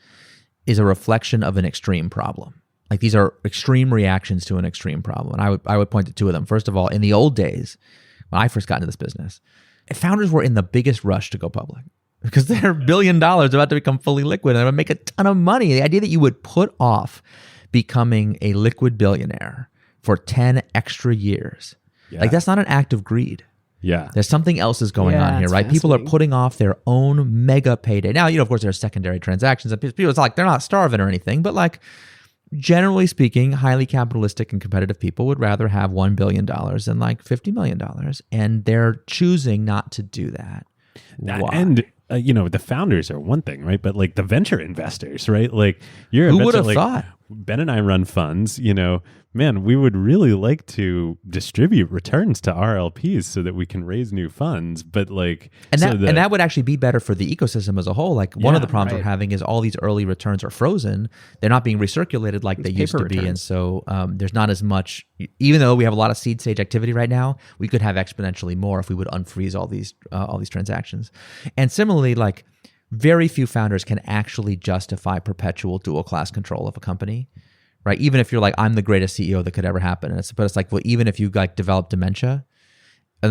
is a reflection of an extreme problem. Like these are extreme reactions to an extreme problem. And I would point to two of them. First of all, in the old days, when I first got into this business, founders were in the biggest rush to go public because they're $1 billion about to become fully liquid and they would make a ton of money. The idea that you would put off becoming a liquid billionaire for 10 extra years, like that's not an act of greed. Yeah. There's something else is going on here, it's right? People are fascinating. putting off their own mega payday. Now, of course, there are secondary transactions and people, it's like they're not starving or anything, but like generally speaking, highly capitalistic and competitive people would rather have $1 billion than like $50 million. And they're choosing not to do that. Why? And the founders are one thing, right? But like the venture investors, right? Like you're Who a would venture, have like, thought? Ben and I run funds, man, we would really like to distribute returns to our LPs so that we can raise new funds. But like, And so that would actually be better for the ecosystem as a whole. Like one of the problems right. we're having is all these early returns are frozen. They're not being recirculated like they used to paper be. And returns. so there's not as much, even though we have a lot of seed stage activity right now, we could have exponentially more if we would unfreeze all these transactions. And similarly, like very few founders can actually justify perpetual dual class control of a company. Right, even if you're like, I'm the greatest CEO that could ever happen, but it's like, well, even if you like develop dementia,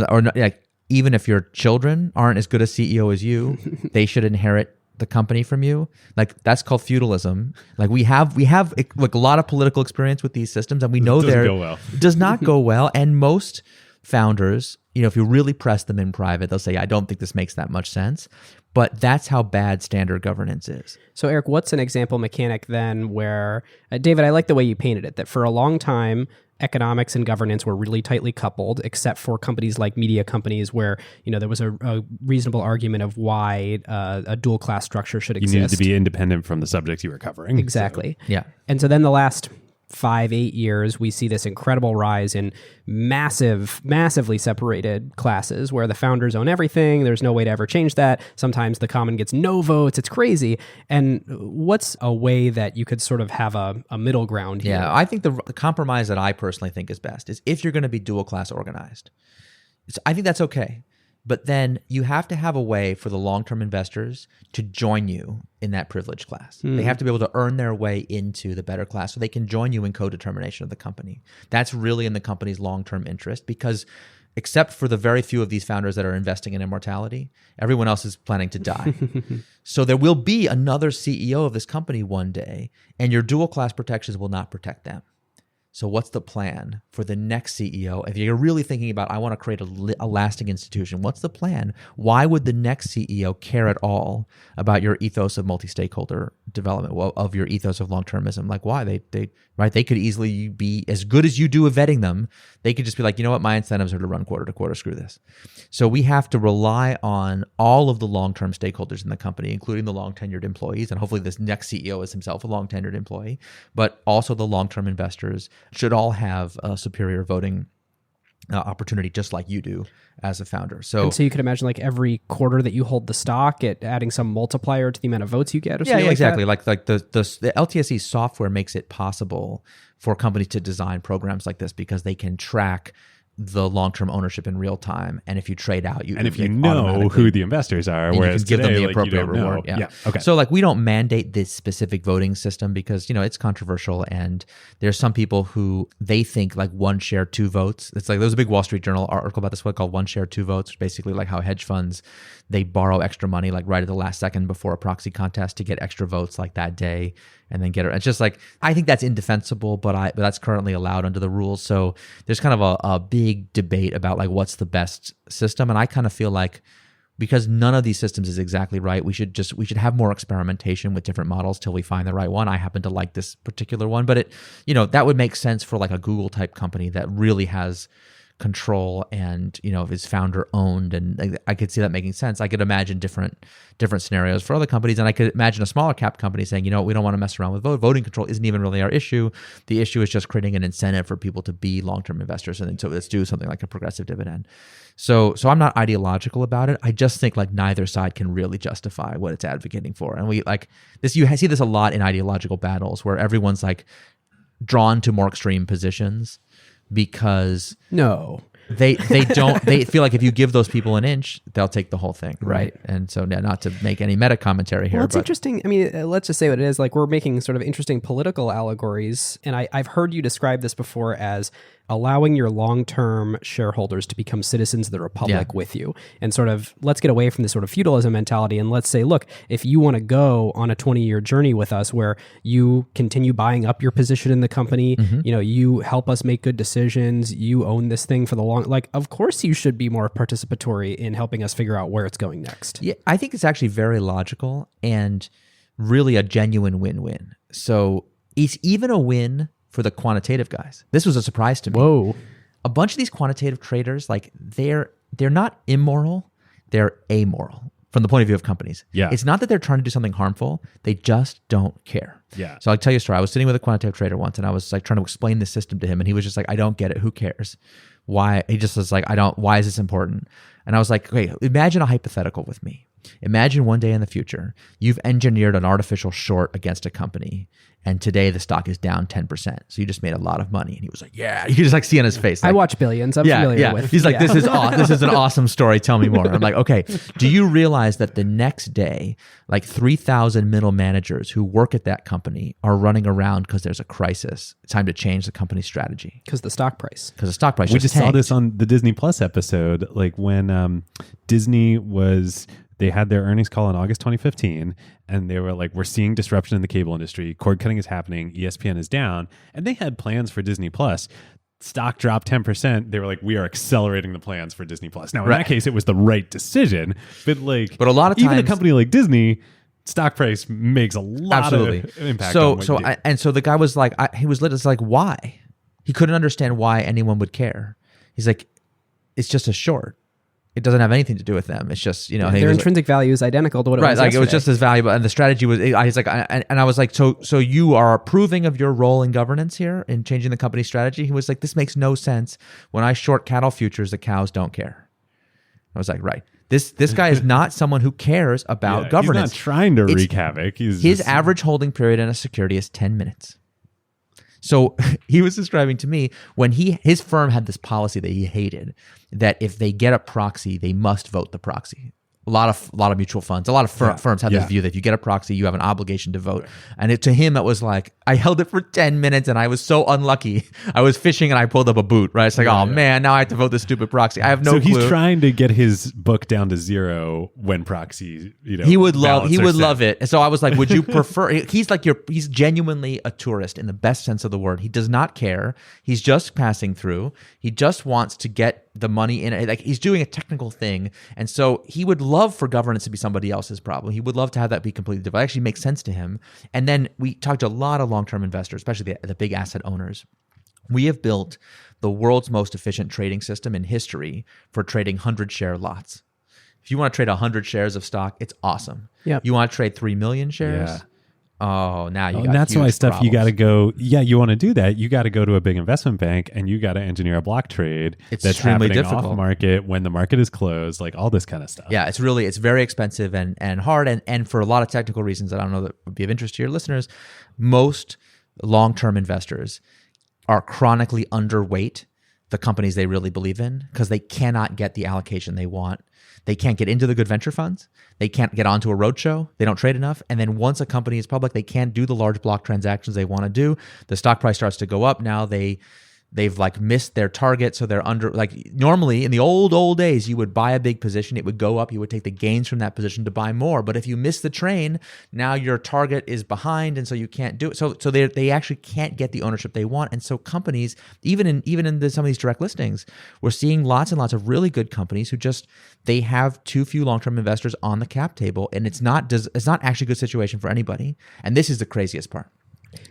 or not, like even if your children aren't as good a CEO as you, they should inherit the company from you. Like that's called feudalism. Like we have like a lot of political experience with these systems, and we know doesn't they're go well. does not go well. And most founders, if you really press them in private, they'll say, I don't think this makes that much sense. But that's how bad standard governance is. So, Eric, what's an example mechanic then where, David, I like the way you painted it, that for a long time, economics and governance were really tightly coupled, except for companies like media companies where, there was a reasonable argument of why a dual class structure should you exist. needed to be independent from the subjects you were covering. Exactly. Yeah. And so then the last 5-8 years, we see this incredible rise in massively separated classes where the founders own everything. There's no way to ever change that. Sometimes the common gets no votes. It's crazy. And what's a way that you could sort of have a middle ground here? Yeah, I think the compromise that I personally think is best is if you're going to be dual class organized. I think that's okay. But then you have to have a way for the long-term investors to join you in that privileged class. They have to be able to earn their way into the better class so they can join you in co-determination of the company. That's really in the company's long-term interest because except for the very few of these founders that are investing in immortality, everyone else is planning to die. So there will be another CEO of this company one day, and your dual class protections will not protect them. So what's the plan for the next CEO? If you're really thinking about, I want to create a lasting institution, what's the plan? Why would the next CEO care at all about your ethos of multi-stakeholder development, of your ethos of long-termism? Like why? They could easily be as good as you do at vetting them. They could just be like, you know what, my incentives are to run quarter to quarter, screw this. So we have to rely on all of the long-term stakeholders in the company, including the long-tenured employees, and hopefully this next CEO is himself a long-tenured employee, but also the long-term investors should all have a superior voting opportunity just like you do as a founder. And so you could imagine like every quarter that you hold the stock, adding some multiplier to the amount of votes you get or something yeah, like exactly. that? Like the LTSE software makes it possible for companies to design programs like this because they can track the long-term ownership in real time, and if you trade out, if you know who the investors are, whereas you can give them today, the appropriate you don't reward. know. Yeah. Okay. So like we don't mandate this specific voting system because it's controversial, and there's some people who they think like one share, two votes. It's like there was a big Wall Street Journal article about this one called "One Share, Two Votes," which basically like how hedge funds they borrow extra money like right at the last second before a proxy contest to get extra votes like that day. and then get it. It's just like, I think that's indefensible, but that's currently allowed under the rules. So there's kind of a big debate about like what's the best system. And I kind of feel like because none of these systems is exactly right, we should have more experimentation with different models till we find the right one. I happen to like this particular one, but that would make sense for like a Google type company that really has control and is founder owned, and I could see that making sense. I could imagine different scenarios for other companies, and I could imagine a smaller cap company saying, we don't want to mess around with voting control isn't even really our issue. The issue is just creating an incentive for people to be long-term investors, and then so let's do something like a progressive dividend. So I'm not ideological about it. I just think like neither side can really justify what it's advocating for, and we like this. You see this a lot in ideological battles where everyone's like drawn to more extreme positions. Because they feel like if you give those people an inch, they'll take the whole thing, right? And so not to make any meta commentary here. Well, it's interesting. I mean, let's just say what it is. Like, we're making sort of interesting political allegories, and I've heard you describe this before as allowing your long-term shareholders to become citizens of the republic with you, and sort of let's get away from this sort of feudalism mentality, and let's say, look, if you want to go on a 20-year journey with us where you continue buying up your position in the company, you help us make good decisions, you own this thing for the long, like, of course you should be more participatory in helping us figure out where it's going next. Yeah, I think it's actually very logical and really a genuine win-win. So it's even a win for the quantitative guys. This was a surprise to me. Whoa. A bunch of these quantitative traders, like they're not immoral, they're amoral from the point of view of companies. Yeah. It's not that they're trying to do something harmful, they just don't care. Yeah. So I'll tell you a story. I was sitting with a quantitative trader once and I was like trying to explain this system to him and he was just like, I don't get it. Who cares? Why? He just was like, why is this important? And I was like, okay, imagine a hypothetical with me. Imagine one day in the future, you've engineered an artificial short against a company and today the stock is down 10%. So you just made a lot of money. And he was like, yeah, you could just like see on his face. Like, I watch Billions. I'm familiar with. He's like, this is an awesome story. Tell me more. I'm like, okay, do you realize that the next day, like 3,000 middle managers who work at that company are running around because there's a crisis. It's time to change the company's strategy. Because the stock price. Because the stock price We just saw tanked. this on the Disney Plus episode, like when Disney they had their earnings call in August 2015, and they were like, we're seeing disruption in the cable industry. Cord cutting is happening. ESPN is down. And they had plans for Disney Plus. Stock dropped 10%. They were like, we are accelerating the plans for Disney Plus. Now, in that case, it was the right decision. But a lot of times, even a company like Disney, stock price makes a lot of impact. So the guy was like, he was lit. It's like, why? He couldn't understand why anyone would care. He's like, it's just a short. It doesn't have anything to do with them. It's just, their intrinsic value is identical to what it was right. Like yesterday. it was just as valuable, and the strategy was. He's like, and I was like, so you are approving of your role in governance here in changing the company's strategy? He was like, this makes no sense. When I short cattle futures, the cows don't care. I was like, right. This guy is not someone who cares about governance. He's not trying to wreak havoc. His average holding period in a security is 10 minutes. So he was describing to me when his firm had this policy that he hated, that if they get a proxy, they must vote the proxy. A lot of mutual funds, a lot of firms have this view that if you get a proxy, you have an obligation to vote. And to him, it was like, I held it for 10 minutes and I was so unlucky. I was fishing and I pulled up a boot, right? It's like, man, now I have to vote this stupid proxy. I have no clue. So he's trying to get his book down to zero when proxy, he would love it. And so I was like, would you prefer, he's genuinely a tourist in the best sense of the word. He does not care. He's just passing through. He just wants to get the money in it. Like he's doing a technical thing. And so he would love for governance to be somebody else's problem. He would love to have that be completely different. It actually makes sense to him. And then we talked to a lot of long-term investors, especially the big asset owners. We have built the world's most efficient trading system in history for trading 100-share lots. If you want to trade 100 shares of stock, it's awesome. Yep. You want to trade 3 million shares? Yeah. Oh, now you got and that's huge why stuff problems. you got to go. Yeah, you want to do that. You got to go to a big investment bank and you got to engineer a block trade It's that's extremely happening difficult. off market when the market is closed, like all this kind of stuff. Yeah, it's very expensive and hard. And for a lot of technical reasons that I don't know that would be of interest to your listeners, most long-term investors are chronically underweight the companies they really believe in because they cannot get the allocation they want. They can't get into the good venture funds. They can't get onto a roadshow. They don't trade enough. And then once a company is public, they can't do the large block transactions they want to do. The stock price starts to go up. Now they they've like missed their target, so they're under, like normally in the old days, you would buy a big position, it would go up, you would take the gains from that position to buy more. But if you miss the train, now your target is behind, and so you can't do it. So they actually can't get the ownership they want. And so companies, even in some of these direct listings, we're seeing lots and lots of really good companies who just, they have too few long-term investors on the cap table, and it's not actually a good situation for anybody. And this is the craziest part.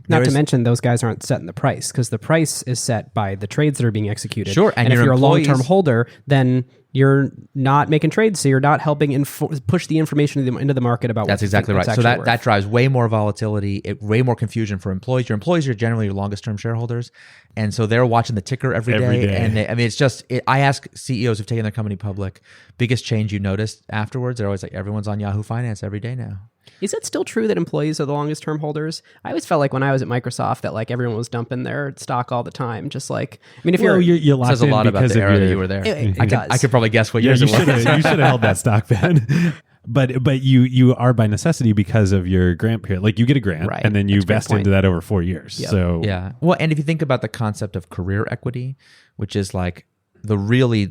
Not to mention, those guys aren't setting the price, because the price is set by the trades that are being executed. Sure, and if you're a long-term holder, then you're not making trades, so you're not helping push the information into the market about that's exactly right. So that drives way more volatility, way more confusion for employees. Your employees are generally your longest-term shareholders, and so they're watching the ticker every day. And it's just, I ask CEOs who've taken their company public, biggest change you noticed afterwards? They're always like, everyone's on Yahoo Finance every day now. Is it still true that employees are the longest term holders? I always felt like when I was at Microsoft that like everyone was dumping their stock all the time. Just like, I mean, if you're locked says a lot about the era that you were there. I could probably guess what yours you was. should have held that stock then. But you are by necessity because of your grant period. Like you get a grant, right, and then you vest into that over 4 years. Yep. So yeah. Well, and if you think about the concept of career equity, which is like the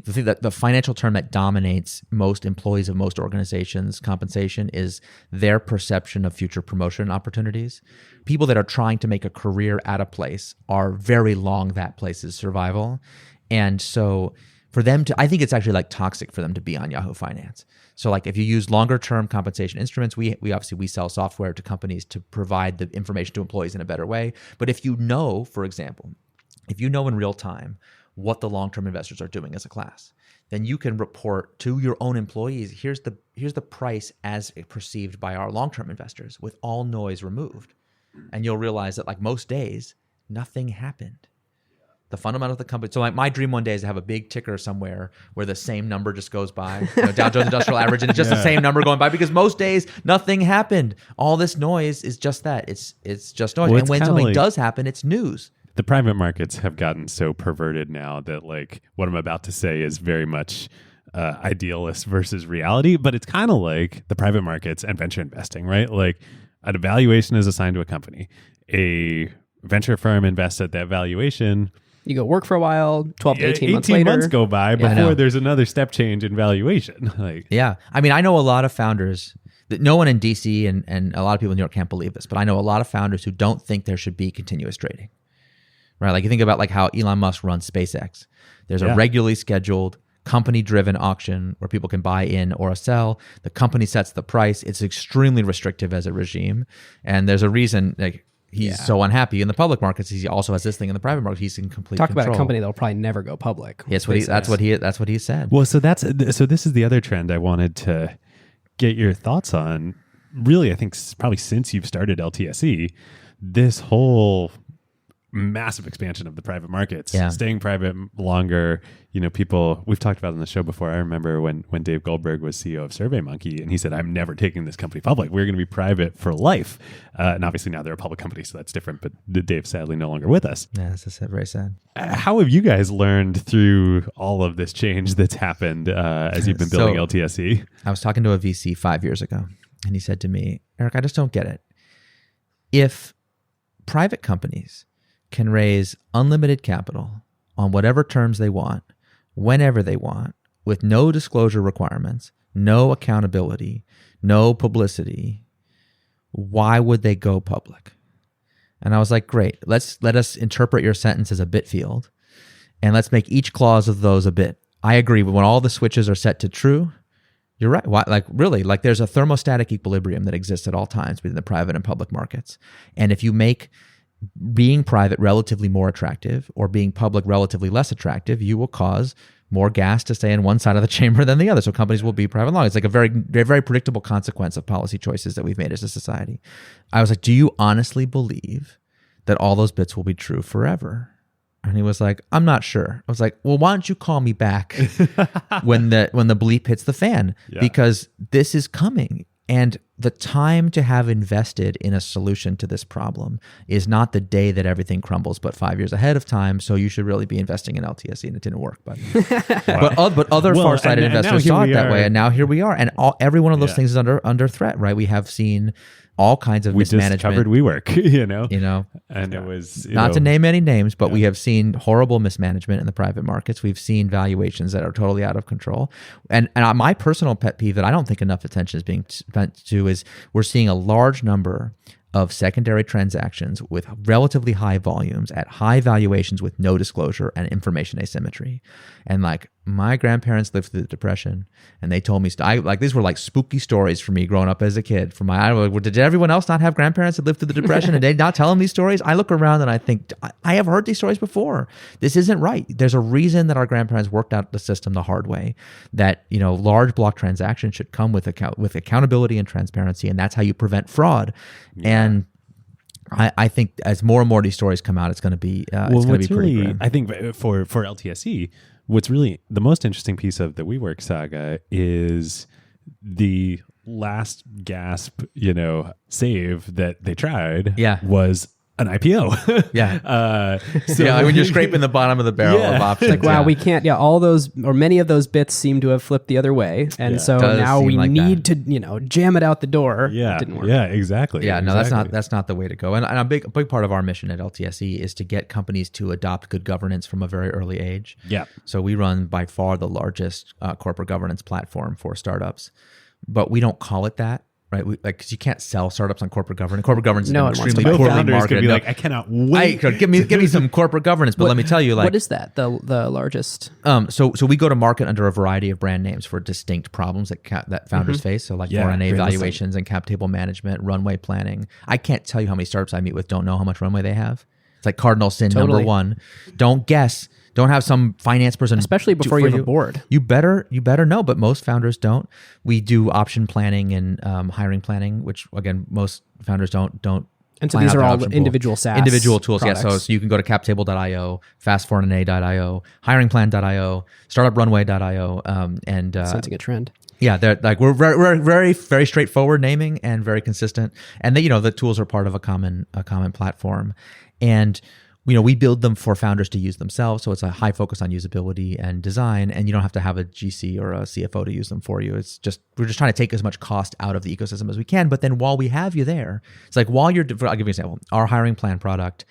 thing that the financial term that dominates most employees of most organizations' compensation is their perception of future promotion opportunities. People that are trying to make a career at a place are very long that place's survival. And so for them to, I think it's actually like toxic for them to be on Yahoo Finance. So like if you use longer term compensation instruments, we obviously sell software to companies to provide the information to employees in a better way. But if you know, for example, if you know in real time what the long-term investors are doing as a class, then you can report to your own employees, here's the price as perceived by our long-term investors with all noise removed. And you'll realize that like most days, nothing happened. The fundamental of the company. So like my dream one day is to have a big ticker somewhere where the same number just goes by, Dow Jones Industrial Average, and it's just the same number going by, because most days nothing happened. All this noise is just that. It's just noise. Well, and when something does happen, it's news. The private markets have gotten so perverted now that like what I'm about to say is very much idealist versus reality, but it's kind of like the private markets and venture investing, right? Like a valuation is assigned to a company. A venture firm invests at that valuation. You go work for a while, 12 to 18 months later. 18 months go by before there's another step change in valuation. Like, yeah. I mean, I know a lot of founders that no one in DC and a lot of people in New York can't believe this, but I know a lot of founders who don't think there should be continuous trading. Right? Like you think about like how Elon Musk runs SpaceX. There's a regularly scheduled company-driven auction where people can buy in or sell. The company sets the price. It's extremely restrictive as a regime. And there's a reason like he's so unhappy in the public markets. He also has this thing in the private market. He's in complete control. About a company that'll probably never go public. That's what he said. Well, so this is the other trend I wanted to get your thoughts on. Really, I think probably since you've started LTSE, this whole massive expansion of the private markets, staying private longer. People we've talked about on the show before. I remember when Dave Goldberg was CEO of SurveyMonkey, and he said, "I'm never taking this company public. We're going to be private for life." And obviously now they're a public company, so that's different. But Dave's sadly no longer with us. Yeah, that's very sad. How have you guys learned through all of this change that's happened as you've been building LTSE? I was talking to a VC 5 years ago, and he said to me, "Eric, I just don't get it. If private companies can raise unlimited capital on whatever terms they want, whenever they want, with no disclosure requirements, no accountability, no publicity, why would they go public?" And I was like, great, let us interpret your sentence as a bit field, and let's make each clause of those a bit. I agree, but when all the switches are set to true, you're right. Why, like there's a thermostatic equilibrium that exists at all times between the private and public markets. And if you make being private relatively more attractive or being public relatively less attractive, you will cause more gas to stay in one side of the chamber than the other. So companies will be private long. It's like a very, very, very predictable consequence of policy choices that we've made as a society. I was like, do you honestly believe that all those bits will be true forever? And he was like, I'm not sure. I was like, well, why don't you call me back when the bleep hits the fan? Because this is coming. And the time to have invested in a solution to this problem is not the day that everything crumbles, but 5 years ahead of time. So you should really be investing in LTSE, and it didn't work. But but other far-sighted investors saw it that way, and now here we are. And every one of those things is under threat, right? We have seen all kinds of mismanagement. We just covered WeWork, and it was not to name any names, but we have seen horrible mismanagement in the private markets. We've seen valuations that are totally out of control. And my personal pet peeve that I don't think enough attention is being spent to is we're seeing a large number of secondary transactions with relatively high volumes at high valuations with no disclosure and information asymmetry. And like my grandparents lived through the Depression, and they told me these were like spooky stories for me growing up as a kid. Did everyone else not have grandparents that lived through the Depression and they not tell them these stories? I look around and I think I have heard these stories before. This isn't right. There's a reason that our grandparents worked out the system the hard way. That large block transactions should come with accountability and transparency, and that's how you prevent fraud. And I think as more and more of these stories come out, it's going to be pretty grim. I think for LTSE, what's really the most interesting piece of the WeWork saga is the last gasp, save that they tried was an IPO. When you're scraping the bottom of the barrel of options. Like, wow, we can't, all those, or many of those bits seem to have flipped the other way. And so now we need to, jam it out the door. Yeah. It didn't work. Yeah, exactly. Yeah, no, exactly. that's not the way to go. And a big part of our mission at LTSE is to get companies to adopt good governance from a very early age. Yeah. So we run by far the largest corporate governance platform for startups, but we don't call it that. Right, because you can't sell startups on corporate governance. Corporate governance is extremely poorly marketed. Be like, I cannot wait. Give me some corporate governance. But let me tell you, what is that? The largest. So we go to market under a variety of brand names for distinct problems that founders face. So like 4NA valuations and cap table management, runway planning. I can't tell you how many startups I meet with don't know how much runway they have. It's like cardinal sin number one. Don't guess. Don't have some finance person, especially before you have a board. You better know, but most founders don't. We do option planning and hiring planning, which again most founders don't. And so these are all individual SaaS individual tools. products. Yeah, so you can go to captable.io, fast4na.io, hiringplan.io, startuprunway.io, and sensing a trend. Yeah, they're like we're very very straightforward naming and very consistent, and the tools are part of a common platform, and we build them for founders to use themselves. So it's a high focus on usability and design, and you don't have to have a GC or a CFO to use them for you. It's just, we're just trying to take as much cost out of the ecosystem as we can. But then while we have you there, it's like I'll give you an example. Our hiring plan product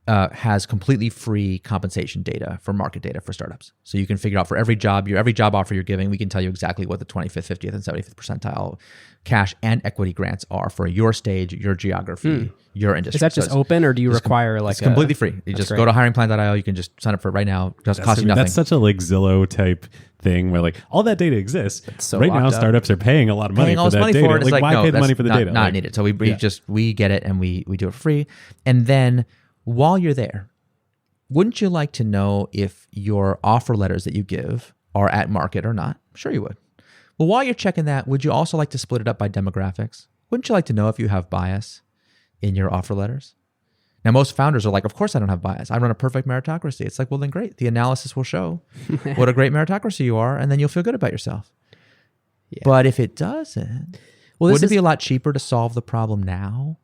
has completely free compensation data for market data for startups. So you can figure out for every job offer you're giving, we can tell you exactly what the 25th, 50th, and 75th percentile cash and equity grants are for your stage, your geography, your industry. Is that just open, or do you require it's completely free. You just go to hiringplan.io. You can just sign up for it right now. It doesn't cost you nothing. That's such a Zillow type thing where all that data exists. So right now, startups are paying a lot of money for that data. It's why pay the money for the data? Not needed. So we get it and we do it free. And then while you're there, wouldn't you like to know if your offer letters that you give are at market or not? Sure you would. Well, while you're checking that, would you also like to split it up by demographics? Wouldn't you like to know if you have bias in your offer letters? Now, most founders are like, of course I don't have bias. I run a perfect meritocracy. It's like, well, then great. The analysis will show what a great meritocracy you are, and then you'll feel good about yourself. Yeah. But if it doesn't, wouldn't it be a lot cheaper to solve the problem now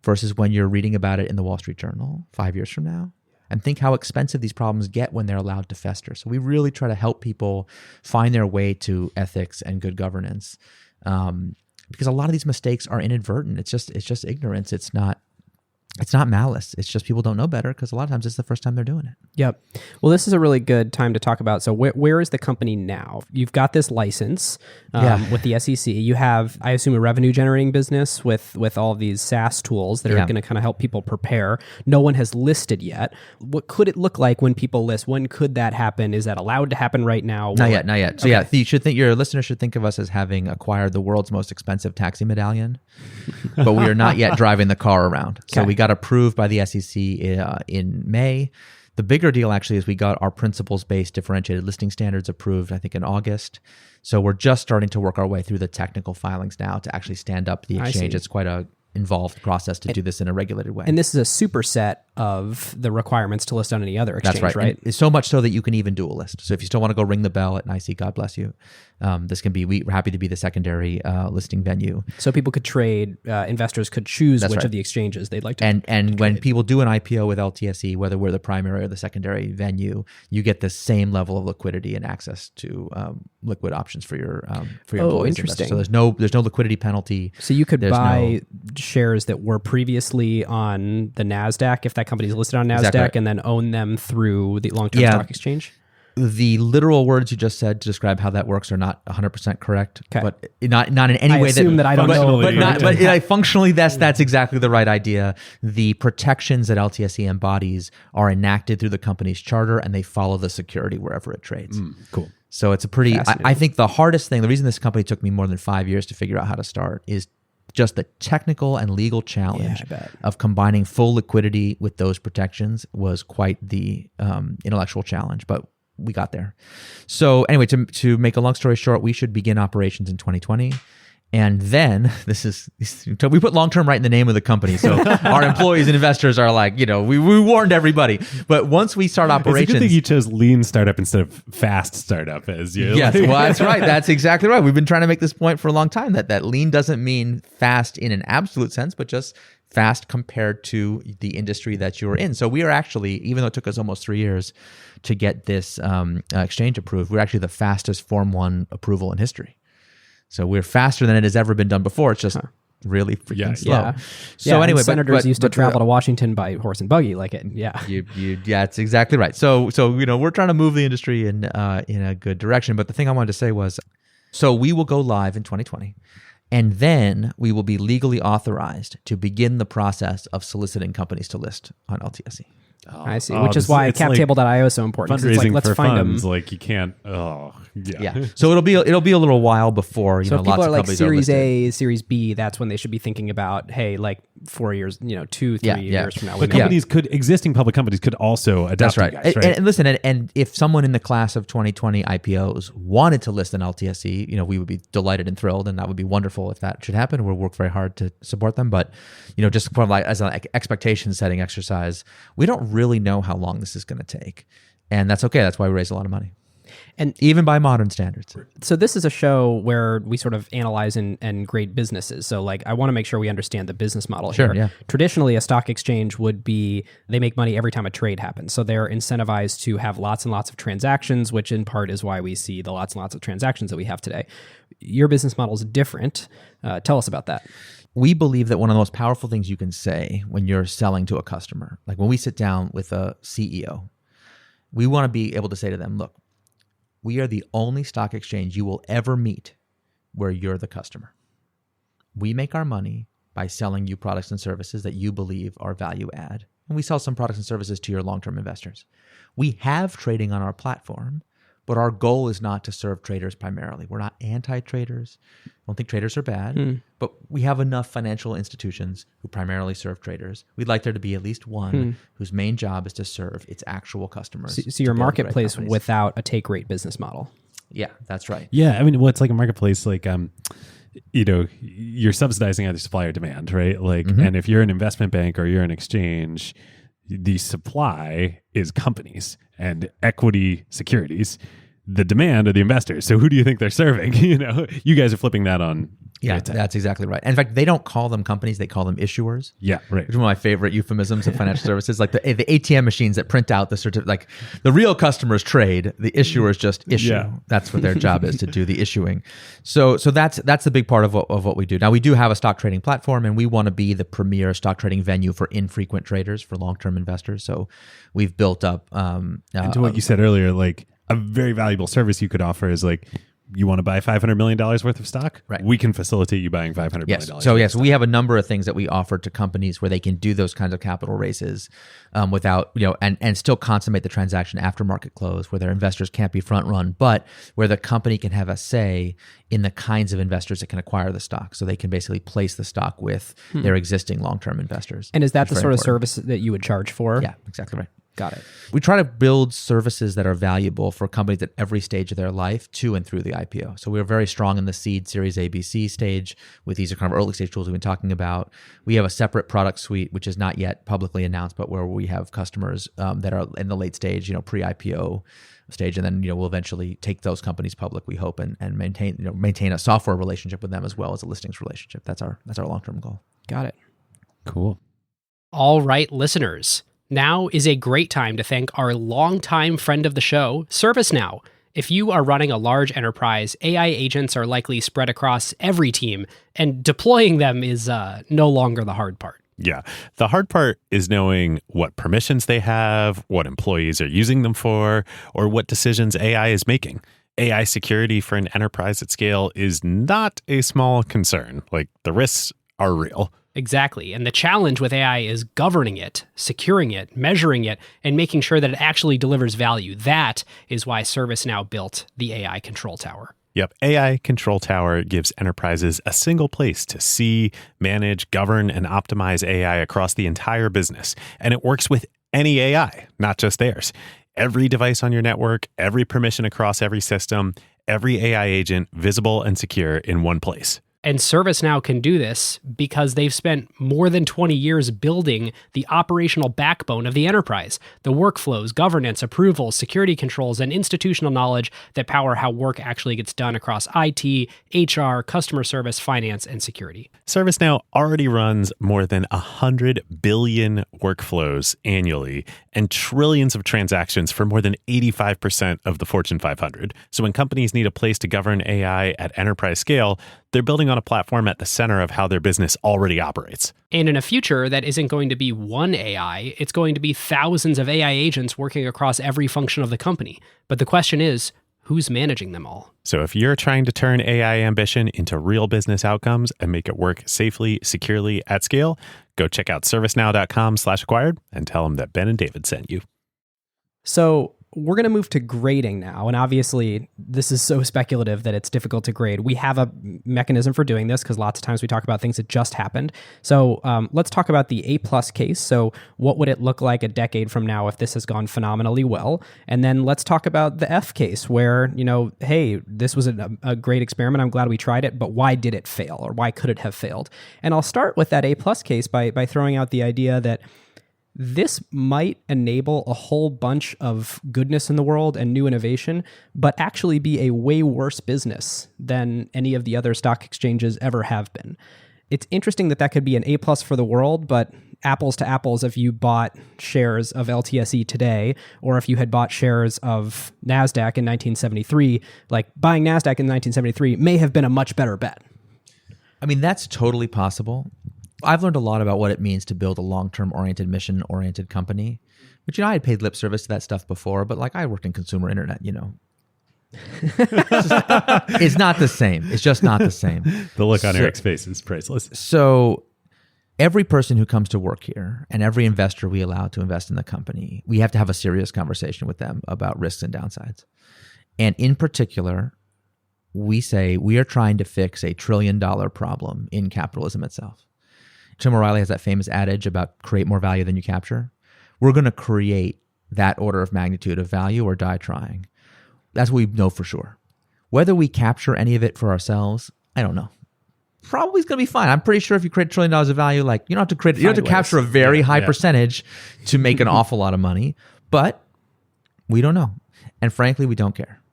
versus when you're reading about it in the Wall Street Journal 5 years from now? And think how expensive these problems get when they're allowed to fester. So we really try to help people find their way to ethics and good governance, because a lot of these mistakes are inadvertent. It's just ignorance. It's not malice. It's just people don't know better because a lot of times it's the first time they're doing it. Yep. Well, this is a really good time to talk about. So where is the company now? You've got this license with the SEC. You have, I assume, a revenue generating business with all of these SaaS tools that are going to kind of help people prepare. No one has listed yet. What could it look like when people list? When could that happen? Is that allowed to happen right now? Not yet. So your listeners should think of us as having acquired the world's most expensive taxi medallion, but we are not yet driving the car around. So we got approved by the SEC in May. The bigger deal actually is we got our principles-based differentiated listing standards approved, I think, in August. So we're just starting to work our way through the technical filings now to actually stand up the exchange. It's quite a involved process to do this in a regulated way. And this is a superset of the requirements to list on any other exchange, That's right. right? And it's so much so that you can even dual list. So if you still want to go ring the bell at NYSE, God bless you. This can be, we're happy to be the secondary listing venue. So people could trade, investors could choose That's which right. of the exchanges they'd like to. And when people do an IPO with LTSE, whether we're the primary or the secondary venue, you get the same level of liquidity and access to liquid options for your employees. Interesting. So there's no liquidity penalty. So you could There's buy shares that were previously on the NASDAQ, if that company's listed on NASDAQ, Exactly right. and then own them through the long-term stock exchange? The literal words you just said to describe how that works are not 100% correct, Okay. but not in any I way assume that I don't know. but functionally that's exactly the right idea. The protections that LTSE embodies are enacted through the company's charter, and they follow the security wherever it trades. Cool. So it's a pretty. Fascinating. I think the hardest thing, the reason this company took me more than 5 years to figure out how to start, is just the technical and legal challenge I bet. of combining full liquidity with those protections was quite the intellectual challenge, but we got there. So anyway, to make a long story short, we should begin operations in 2020. And then we put long term right in the name of the company. So our employees and investors are like, we warned everybody. But once we start operations. It's a good thing you chose lean startup instead of fast startup as you. Yes, well, that's right. That's exactly right. We've been trying to make this point for a long time that lean doesn't mean fast in an absolute sense, but just fast compared to the industry that you're in. So we are actually, even though it took us almost 3 years to get this exchange approved, we're actually the fastest Form 1 approval in history. So we're faster than it has ever been done before. It's just really freaking slow. Yeah. So anyway, senators used to travel to Washington by horse and buggy, yeah. Yeah, it's exactly right. So we're trying to move the industry in a good direction. But the thing I wanted to say was, so we will go live in 2020. And then we will be legally authorized to begin the process of soliciting companies to list on LTSE. I see, which is why captable.io is so important. Fundraising it's like, let's for find funds, them. like you can't. Oh, yeah. So it'll be a little while before So if people lots are of like companies Series are listed. A, Series B, that's when they should be thinking about, hey, like 4 years, 2, 3 years from now. But existing public companies could also adopt That's right. you guys, right? And listen, and if someone in the class of 2020 IPOs wanted to list an LTSE, we would be delighted and thrilled, and that would be wonderful if that should happen. We'll work very hard to support them. But, just as an expectation setting exercise, we don't really know how long this is going to take. And that's okay. That's why we raise a lot of money. And even by modern standards. So this is a show where we sort of analyze and grade businesses. So I want to make sure we understand the business model Sure, here. yeah. Traditionally, a stock exchange would be, they make money every time a trade happens. So they're incentivized to have lots and lots of transactions, which in part is why we see the lots and lots of transactions that we have today. Your business model is different. Tell us about that. We believe that one of the most powerful things you can say when you're selling to a customer, like when we sit down with a CEO, we want to be able to say to them, look, we are the only stock exchange you will ever meet where you're the customer. We make our money by selling you products and services that you believe are value add. And we sell some products and services to your long-term investors. We have trading on our platform, but our goal is not to serve traders primarily. We're not anti-traders. I don't think traders are bad, but we have enough financial institutions who primarily serve traders. We'd like there to be at least one whose main job is to serve its actual customers. So you're a marketplace without a take rate business model. Yeah, that's right. Yeah, I mean, it's like a marketplace, like you're subsidizing either supply or demand, right? Like, and if you're an investment bank or you're an exchange, the supply is companies and equity securities. The demand are the investors. So who do you think they're serving? You guys are flipping that on. Yeah, that's exactly right. And in fact, they don't call them companies; they call them issuers. Yeah, right. Which is one of my favorite euphemisms of financial services, like the ATM machines that print out the certificate. Like the real customers trade, the issuers just issue. Yeah. That's what their job is, to do the issuing. So that's the big part of what we do. Now we do have a stock trading platform, and we want to be the premier stock trading venue for infrequent traders, for long-term investors. So we've built up. And to what you said earlier, like a very valuable service you could offer is like, you want to buy $500 million worth of stock? Right. We can facilitate you buying $500 Yes. million. So yes, we have a number of things that we offer to companies where they can do those kinds of capital raises without, and still consummate the transaction after market close, where their investors can't be front run, but where the company can have a say in the kinds of investors that can acquire the stock. So they can basically place the stock with their existing long-term investors. And is that the Very sort of important. service that you would charge for? Yeah, exactly right. Got it. We try to build services that are valuable for companies at every stage of their life to and through the IPO. So we're very strong in the seed, Series A, B, C stage with these are kind of early stage tools we've been talking about. We have a separate product suite, which is not yet publicly announced, but where we have customers that are in the late stage, pre-IPO stage. And then, we'll eventually take those companies public, we hope, and maintain a software relationship with them as well as a listings relationship. That's our long-term goal. Got it. Cool. All right, listeners. Now is a great time to thank our longtime friend of the show, ServiceNow. If you are running a large enterprise, AI agents are likely spread across every team, and deploying them is no longer the hard part. Yeah. The hard part is knowing what permissions they have, what employees are using them for, or what decisions AI is making. AI security for an enterprise at scale is not a small concern. Like, the risks are real. Exactly. And the challenge with AI is governing it, securing it, measuring it, and making sure that it actually delivers value. That is why ServiceNow built the AI Control Tower. Yep. AI Control Tower gives enterprises a single place to see, manage, govern, and optimize AI across the entire business. And it works with any AI, not just theirs. Every device on your network, every permission across every system, every AI agent visible and secure in one place. And ServiceNow can do this because they've spent more than 20 years building the operational backbone of the enterprise, the workflows, governance, approvals, security controls, and institutional knowledge that power how work actually gets done across IT, HR, customer service, finance, and security. ServiceNow already runs more than 100 billion workflows annually and trillions of transactions for more than 85% of the Fortune 500. So when companies need a place to govern AI at enterprise scale, they're building on a platform at the center of how their business already operates. And in a future that isn't going to be one AI, it's going to be thousands of AI agents working across every function of the company. But the question is, who's managing them all? So if you're trying to turn AI ambition into real business outcomes and make it work safely, securely, at scale, go check out servicenow.com/acquired and tell them that Ben and David sent you. So we're going to move to grading now. And obviously, this is so speculative that it's difficult to grade. We have a mechanism for doing this because lots of times we talk about things that just happened. So let's talk about the A+ case. So what would it look like a decade from now if this has gone phenomenally well? And then let's talk about the F case where, hey, this was a great experiment. I'm glad we tried it, but why did it fail or why could it have failed? And I'll start with that A+ case by throwing out the idea that this might enable a whole bunch of goodness in the world and new innovation, but actually be a way worse business than any of the other stock exchanges ever have been. It's interesting that could be an A+ for the world, but apples to apples, if you bought shares of LTSE today, or if you had bought shares of NASDAQ in 1973, like buying NASDAQ in 1973 may have been a much better bet. I mean, that's totally possible. I've learned a lot about what it means to build a long-term oriented, mission-oriented company. Which, I had paid lip service to that stuff before, but I worked in consumer internet, It's not the same. It's just not the same. The look on Eric's face is priceless. So every person who comes to work here and every investor we allow to invest in the company, we have to have a serious conversation with them about risks and downsides. And in particular, we say we are trying to fix a $1 trillion problem in capitalism itself. Tim O'Reilly has that famous adage about create more value than you capture. We're going to create that order of magnitude of value or die trying. That's what we know for sure. Whether we capture any of it for ourselves, I don't know. Probably it's going to be fine. I'm pretty sure if you create $1 trillion of value, you don't have to capture a very high percentage to make an awful lot of money. But we don't know. And frankly, we don't care.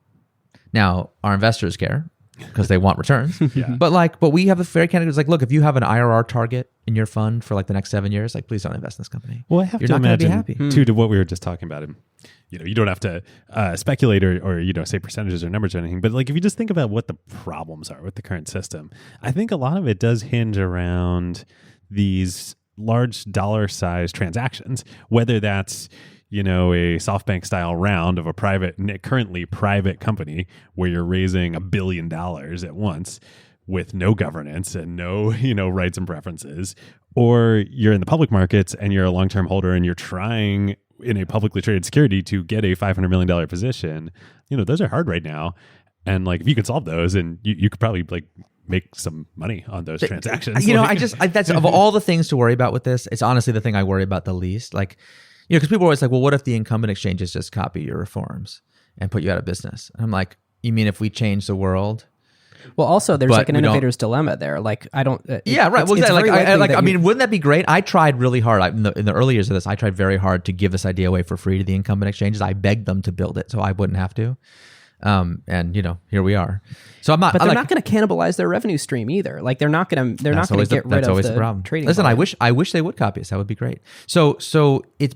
Now, our investors care because they want returns. But we have a fair category. Look, if you have an IRR target in your fund for the next 7 years, please don't invest in this company. Well, I have You're to not going to imagine, be happy. too, to what we were just talking about. You don't have to speculate or say percentages or numbers or anything. But if you just think about what the problems are with the current system, I think a lot of it does hinge around these large dollar-sized transactions, whether that's a SoftBank style round of a currently private company where you're raising $1 billion at once with no governance and no, rights and preferences, or you're in the public markets and you're a long-term holder and you're trying in a publicly traded security to get a $500 million position. Those are hard right now. And if you could solve those, and you could probably make some money on those transactions. That's of all the things to worry about with this, it's honestly the thing I worry about the least. because people are always like, well, what if the incumbent exchanges just copy your reforms and put you out of business? And I'm like, you mean if we change the world? Well, also there's But like an we don't- innovator's dilemma there. Like I don't. Yeah, right. It's, Well, it's exactly. very likely that I you- mean, wouldn't that be great? I tried really hard in the early years of this. I tried very hard to give this idea away for free to the incumbent exchanges. I begged them to build it so I wouldn't have to. And here we are. So I'm not. but I'm they're like, not going to cannibalize their revenue stream either. Like they're not going to. They're not going to get rid that's of always the the problem. trading. Listen, volume. I wish they would copy us. That would be great. So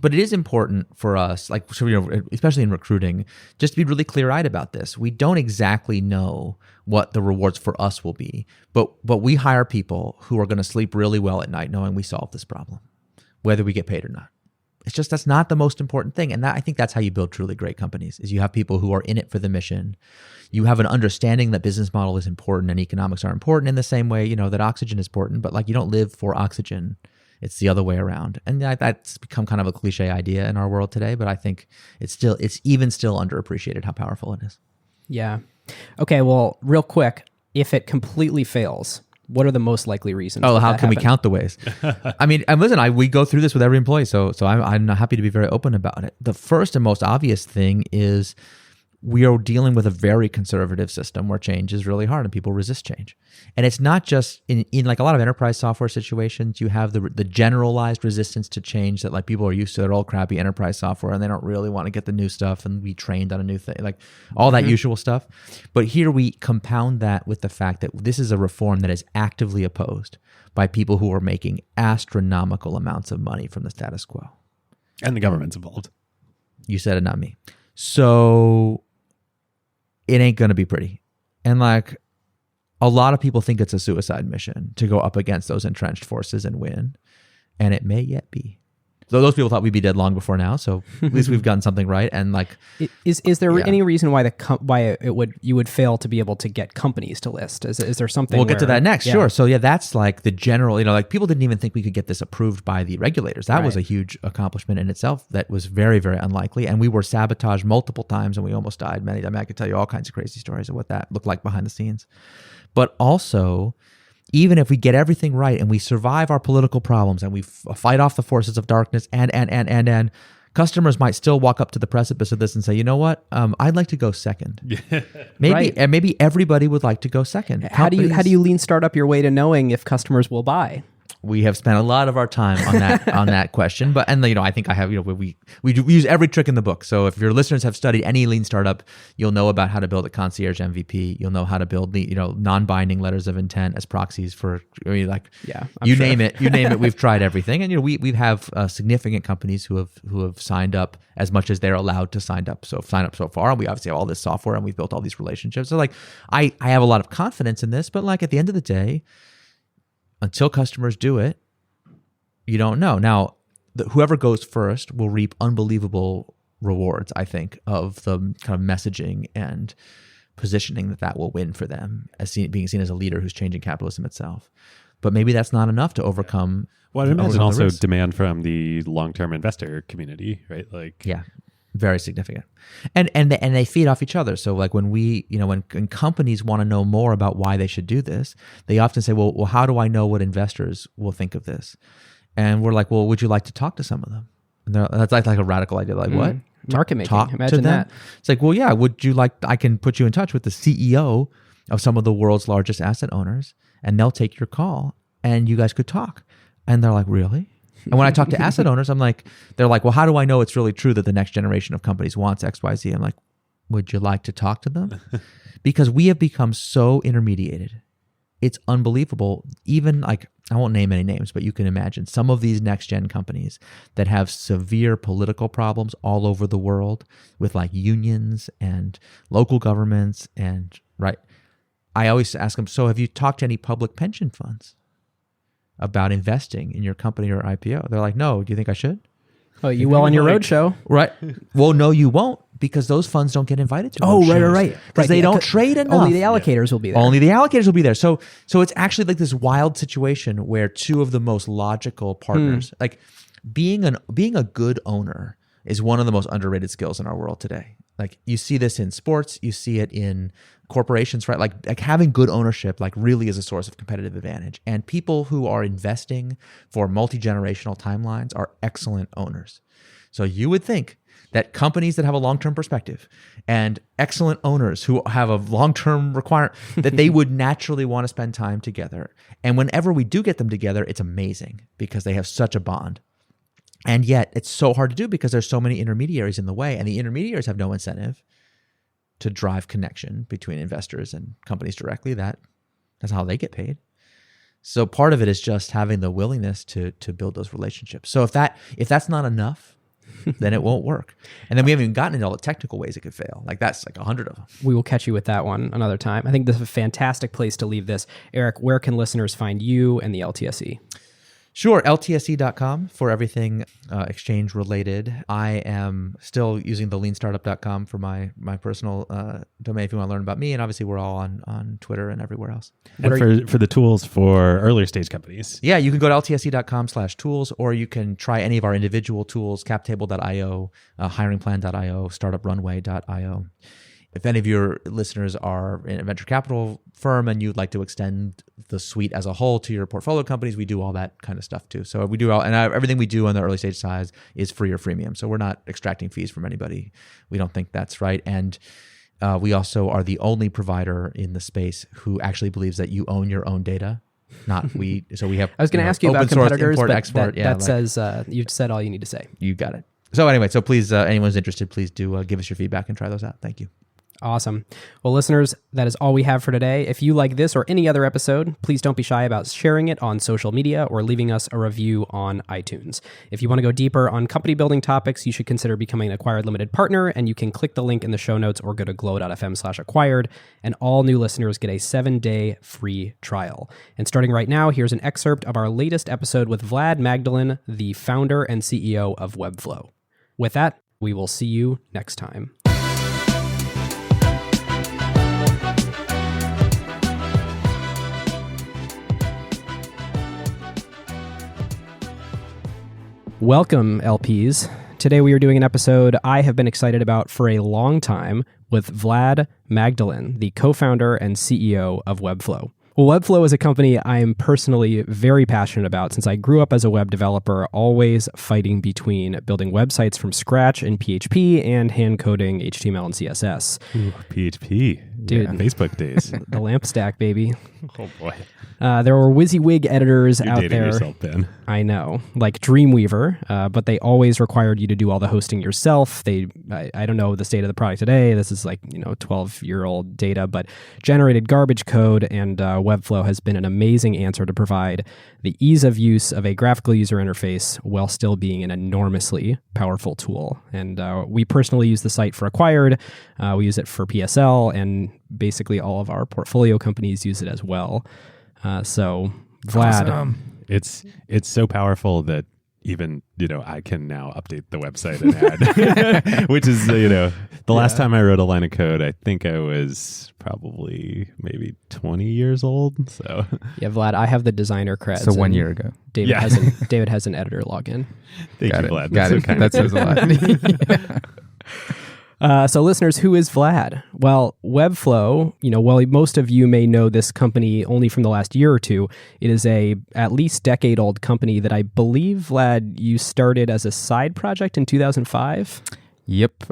but it is important for us, like especially in recruiting, just to be really clear eyed about this. We don't exactly know what the rewards for us will be, but we hire people who are going to sleep really well at night, knowing we solved this problem, whether we get paid or not. It's just that's not the most important thing, and I think that's how you build truly great companies. Is you have people who are in it for the mission. You have an understanding that business model is important and economics are important in the same way, that oxygen is important, but like you don't live for oxygen. It's the other way around. And that's become kind of a cliche idea in our world today, but I think it's even still underappreciated how powerful it is. Yeah. Okay. Well, real quick, if it completely fails, what are the most likely reasons? Oh, that how that can we happened? count the ways? I mean, and listen, we go through this with every employee, so I'm happy to be very open about it. The first and most obvious thing is we are dealing with a very conservative system where change is really hard and people resist change. And it's not just in like a lot of enterprise software situations, you have the generalized resistance to change that like people are used to their old crappy enterprise software and they don't really want to get the new stuff and be trained on a new thing, like all that usual stuff. But here we compound that with the fact that this is a reform that is actively opposed by people who are making astronomical amounts of money from the status quo. And the government's involved. You said it, not me. So it ain't going to be pretty. And like a lot of people think it's a suicide mission to go up against those entrenched forces and win. And it may yet be. Though those people thought we'd be dead long before now. So at least we've gotten something right. And like, Is there Yeah. any reason why you would fail to be able to get companies to list? Is there something? we'll get to where- that next. Yeah. Sure. So yeah, that's like the general, like people didn't even think we could get this approved by the regulators. That was a Right. huge accomplishment in itself. That was very, very unlikely. And we were sabotaged multiple times and we almost died many times. I could tell you all kinds of crazy stories of what that looked like behind the scenes. But also, even if we get everything right and we survive our political problems and we fight off the forces of darkness and customers might still walk up to the precipice of this and say, you know what, I'd like to go second. Maybe Right. and maybe everybody would like to go second. How do you lean startup your way to knowing if customers will buy? We have spent a lot of our time on that on that question, but I think I have we use every trick in the book. So if your listeners have studied any lean startup, you'll know about how to build a concierge MVP. You'll know how to build non-binding letters of intent as proxies for Yeah, I'm you sure. name it. We've tried everything, and we have significant companies who have signed up as much as they're allowed to sign up so far, and we obviously have all this software and we've built all these relationships. So like I have a lot of confidence in this, but like at the end of the day, until customers do it, you don't know. Now, whoever goes first will reap unbelievable rewards, I think, of the kind of messaging and positioning that will win for them as being seen as a leader who's changing capitalism itself. But maybe that's not enough to overcome. Well, I imagine overcome the also risks. demand from the long-term investor community, right? Like, Yeah, very significant, and they feed off each other. So like when when companies want to know more about why they should do this, they often say, well, how do I know what investors will think of this? And we're like, well, would you like to talk to some of them? And that's like a radical idea. Like what? Market making. Talk Imagine to them? that. It's like, well, yeah. Would you like? I can put you in touch with the CEO of some of the world's largest asset owners, and they'll take your call, and you guys could talk. And they're like, really? And when I talk to asset owners, they're like, well, how do I know it's really true that the next generation of companies wants X, Y, Z? I'm like, would you like to talk to them? Because we have become so intermediated. It's unbelievable. Even I won't name any names, but you can imagine some of these next gen companies that have severe political problems all over the world with like unions and local governments I always ask them, so have you talked to any public pension funds about investing in your company or IPO? They're like, no. Do you think I should? Oh, you will on your roadshow. Right. Well, no, you won't, because those funds don't get invited to. Oh, those right, shows. right. Because they don't trade enough. Only the allocators will be there. Only the allocators will be there. So it's actually like this wild situation where two of the most logical partners, like being a good owner, is one of the most underrated skills in our world today. Like you see this in sports, you see it in corporations, right? Like having good ownership, like really is a source of competitive advantage. And people who are investing for multi-generational timelines are excellent owners. So you would think that companies that have a long-term perspective and excellent owners who have a long-term requirement, that they would naturally want to spend time together. And whenever we do get them together, it's amazing because they have such a bond. And yet it's so hard to do because there's so many intermediaries in the way, and the intermediaries have no incentive to drive connection between investors and companies directly. That's how they get paid. So part of it is just having the willingness to build those relationships. So if that's not enough, then it won't work. And then we haven't even gotten into all the technical ways it could fail. Like that's like 100 of them. We will catch you with that one another time. I think this is a fantastic place to leave this. Eric, where can listeners find you and the LTSE? Sure, LTSE.com for everything exchange related. I am still using the leanstartup.com for my personal domain if you want to learn about me. And obviously we're all on Twitter and everywhere else. And for the tools for earlier stage companies. Yeah, you can go to LTSE.com/tools, or you can try any of our individual tools, captable.io, hiringplan.io, startuprunway.io. If any of your listeners are in a venture capital firm and you'd like to extend the suite as a whole to your portfolio companies, we do all that kind of stuff too. So we do everything we do on the early stage side is free or freemium. So we're not extracting fees from anybody. We don't think that's right. And we also are the only provider in the space who actually believes that you own your own data. Not we. So we have. I was going to ask you about competitors, import, but export, that says you've said all you need to say. You got it. So anyway, so please, anyone's interested, please do give us your feedback and try those out. Thank you. Awesome. Well, listeners, that is all we have for today. If you like this or any other episode, please don't be shy about sharing it on social media or leaving us a review on iTunes. If you want to go deeper on company building topics, you should consider becoming an Acquired Limited partner, and you can click the link in the show notes or go to glow.fm/acquired, and all new listeners get a 7-day free trial. And starting right now, here's an excerpt of our latest episode with Vlad Magdalin, the founder and CEO of Webflow. With that, we will see you next time. Welcome, LPs. Today we are doing an episode I have been excited about for a long time with Vlad Magdalin, the co-founder and CEO of Webflow. Well, Webflow is a company I am personally very passionate about since I grew up as a web developer, always fighting between building websites from scratch in PHP and hand coding HTML and CSS. Ooh, PHP. Dude. Yeah, Facebook days. The lamp stack, baby. Oh, boy. There were WYSIWYG editors You're out dating there. yourself, Ben. I know, like Dreamweaver, but they always required you to do all the hosting yourself. I don't know the state of the product today. This is 12-year-old data, but generated garbage code, and Webflow has been an amazing answer to provide the ease of use of a graphical user interface while still being an enormously powerful tool. And we personally use the site for Acquired. We use it for PSL, and basically all of our portfolio companies use it as well. So Vlad, Awesome. It's so powerful that even I can now update the website and add, which is the last time I wrote a line of code, I think I was probably maybe 20 years old. So yeah, Vlad, I have the designer creds. So 1 year ago. David has an editor login. Thank you, Got it. Vlad. Got it. kind. That says a lot. So listeners, who is Vlad? Well, Webflow, while most of you may know this company only from the last year or two, it is a at least decade-old company that I believe, Vlad, you started as a side project in 2005? Yep.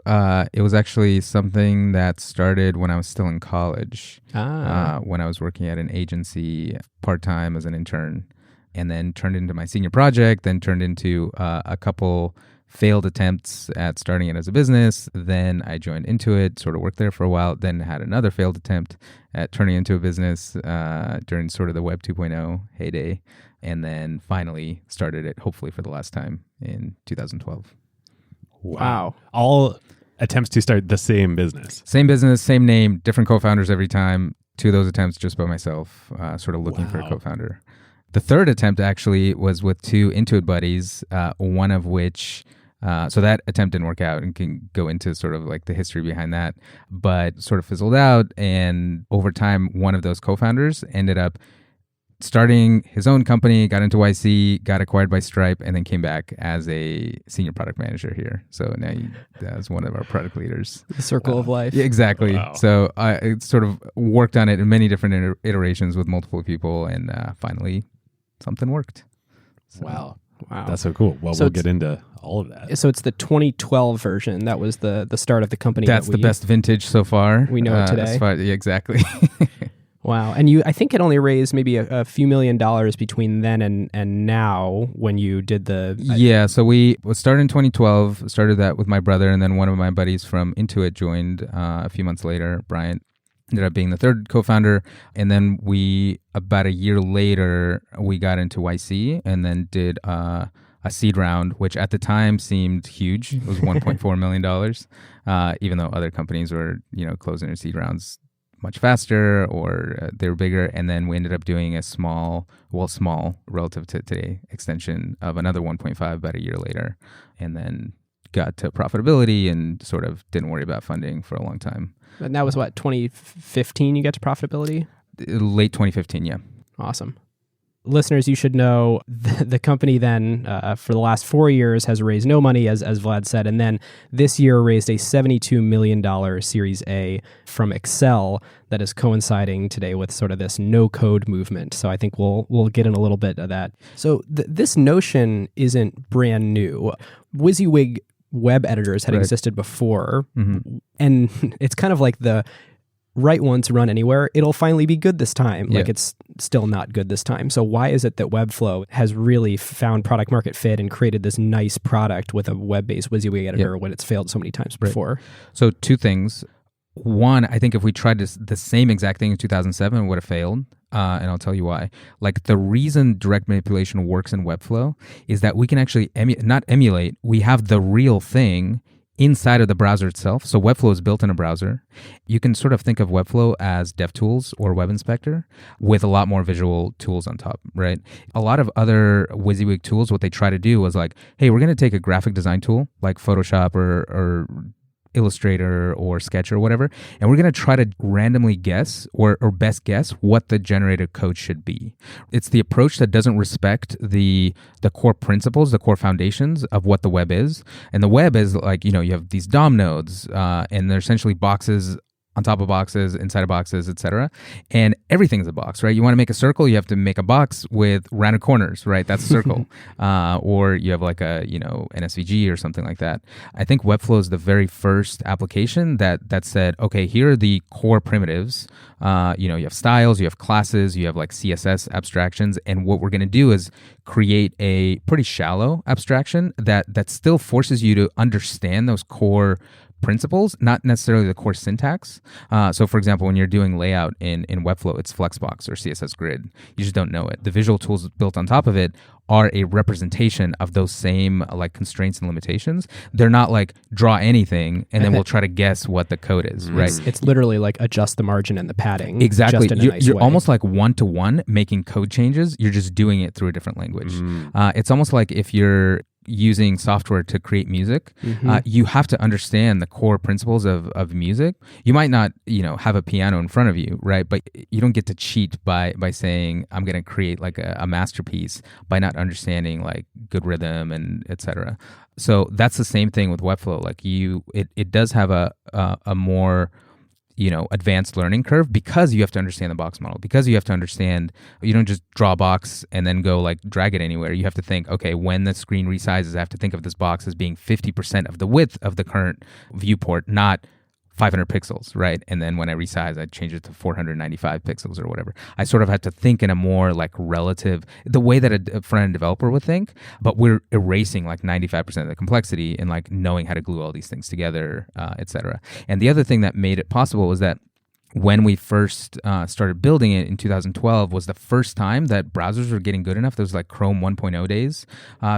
It was actually something that started when I was still in college, when I was working at an agency part-time as an intern, and then turned into my senior project, then turned into a couple failed attempts at starting it as a business. Then I joined Intuit, sort of worked there for a while, then had another failed attempt at turning into a business during sort of the Web 2.0 heyday, and then finally started it, hopefully for the last time, in 2012. Wow. All attempts to start the same business. Same business, same name, different co-founders every time. 2 of those attempts just by myself, sort of looking for a co-founder. The third attempt actually was with 2 Intuit buddies, one of which, so that attempt didn't work out, and can go into sort of like the history behind that, but sort of fizzled out. And over time, one of those co-founders ended up starting his own company, got into YC, got acquired by Stripe, and then came back as a senior product manager here. So now he's one of our product leaders. The circle of life. Yeah, exactly. Wow. So I sort of worked on it in many different iterations with multiple people, and finally something worked. So, Wow. Wow. That's so cool. Well, So we'll it's- get into all of that. So it's the 2012 version. That was the start of the company. That's the best vintage so far. We know it today. Yeah, exactly. Wow. And I think it only raised maybe a few $1 million between then and now when you did the... Yeah, so we started in 2012, started that with my brother, and then one of my buddies from Intuit joined a few months later, Bryant. Ended up being the third co-founder. And then about a year later, we got into YC and then did a seed round, which at the time seemed huge. It was $1.4 million, even though other companies were, closing their seed rounds much faster or they were bigger. And then we ended up doing a small relative to today extension of another 1.5 about a year later. And then got to profitability and sort of didn't worry about funding for a long time. And that was 2015 you got to profitability? Late 2015, yeah. Awesome. Listeners, you should know the company then for the last 4 years has raised no money, as Vlad said, and then this year raised a $72 million Series A from Excel that is coinciding today with sort of this no-code movement. So I think we'll get in a little bit of that. So this notion isn't brand new. WYSIWYG web editors had existed before, and it's kind of like the write once, run anywhere. It'll finally be good this time. Like it's still not good this time. So why is it that Webflow has really found product market fit and created this nice product with a web-based WYSIWYG editor when it's failed so many times before? So two things. One, I think if we tried the same exact thing in 2007, it would have failed. And I'll tell you why. Like the reason direct manipulation works in Webflow is that we can actually not emulate. We have the real thing inside of the browser itself. So Webflow is built in a browser. You can sort of think of Webflow as DevTools or Web Inspector with a lot more visual tools on top, right? A lot of other WYSIWYG tools, what they try to do was like, hey, we're going to take a graphic design tool like Photoshop or Illustrator or Sketch or whatever, and we're going to try to randomly guess or best guess what the generated code should be. It's the approach that doesn't respect the core principles, the core foundations of what the web is. And the web is like, you have these DOM nodes, and they're essentially boxes on top of boxes, inside of boxes, etc. And everything's a box, right? You want to make a circle, you have to make a box with rounded corners, right? That's a circle. Or you have like a, an SVG or something like that. I think Webflow is the very first application that said, okay, here are the core primitives. You have styles, you have classes, you have like CSS abstractions. And what we're going to do is create a pretty shallow abstraction that still forces you to understand those core principles, not necessarily the core syntax. So for example, when you're doing layout in Webflow, it's Flexbox or CSS Grid. You just don't know it. The visual tools built on top of it are a representation of those same like constraints and limitations. They're not like draw anything and then we'll try to guess what the code is, right? It's literally like adjust the margin and the padding. Exactly. Just in a nice You're way. almost like one-to-one making code changes. You're just doing it through a different language. It's almost like if you're using software to create music, you have to understand the core principles of music. You might not, have a piano in front of you, right? But you don't get to cheat by saying, I'm going to create like a masterpiece by not understanding like good rhythm and etc. So that's the same thing with Webflow. Like it does have a more advanced learning curve because you have to understand the box model, because you have to understand, you don't just draw a box and then go like drag it anywhere. You have to think, okay, when the screen resizes, I have to think of this box as being 50% of the width of the current viewport, not 500 pixels, right? And then when I resize, I change it to 495 pixels or whatever. I sort of had to think in a more like relative, the way that a front-end developer would think, but we're erasing like 95% of the complexity and like knowing how to glue all these things together, et cetera. And the other thing that made it possible was that when we first started building it in 2012 was the first time that browsers were getting good enough. Those like Chrome 1.0 days.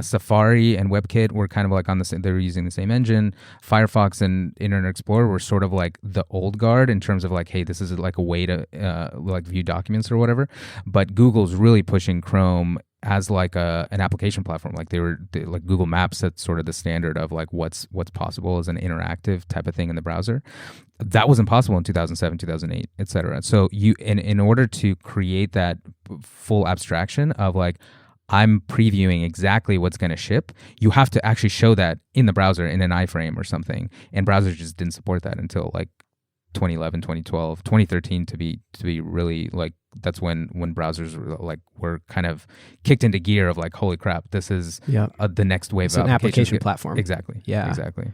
Safari and WebKit were kind of like on the same, they were using the same engine. Firefox and Internet Explorer were sort of like the old guard in terms of like, hey, this is like a way to like view documents or whatever. But Google's really pushing Chrome as like an application platform. Like like Google Maps set sort of the standard of like what's possible as an interactive type of thing in the browser. That wasn't possible in 2007, 2008, et cetera. So in order to create that full abstraction of like, I'm previewing exactly what's going to ship, you have to actually show that in the browser in an iframe or something. And browsers just didn't support that until like 2011, 2012, 2013 to be really like, that's when browsers were kind of kicked into gear of like, holy crap, this is the next wave It's of an application applications. platform. Exactly. Yeah. Exactly.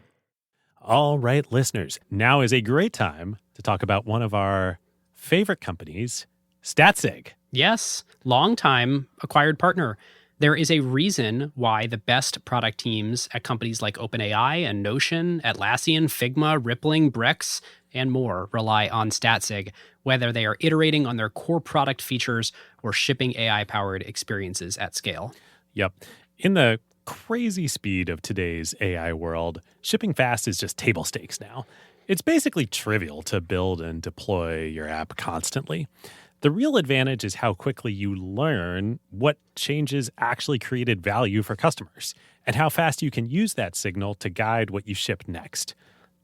All right, listeners, now is a great time to talk about one of our favorite companies, StatSig. Yes, long-time acquired partner. There is a reason why the best product teams at companies like OpenAI and Notion, Atlassian, Figma, Rippling, Brex, and more rely on StatSig, whether they are iterating on their core product features or shipping AI-powered experiences at scale. Yep. In the crazy speed of today's AI world, shipping fast is just table stakes now. It's basically trivial to build and deploy your app constantly. The real advantage is how quickly you learn what changes actually created value for customers and how fast you can use that signal to guide what you ship next.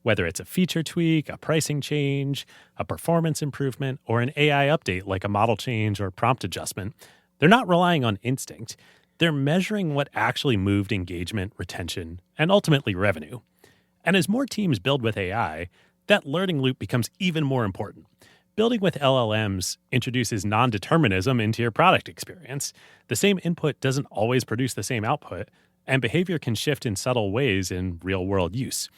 Whether it's a feature tweak, a pricing change, a performance improvement, or an AI update like a model change or prompt adjustment, they're not relying on instinct. They're measuring what actually moved engagement, retention, and ultimately revenue. And as more teams build with AI, that learning loop becomes even more important. Building with LLMs introduces non-determinism into your product experience. The same input doesn't always produce the same output, and behavior can shift in subtle ways in real-world use.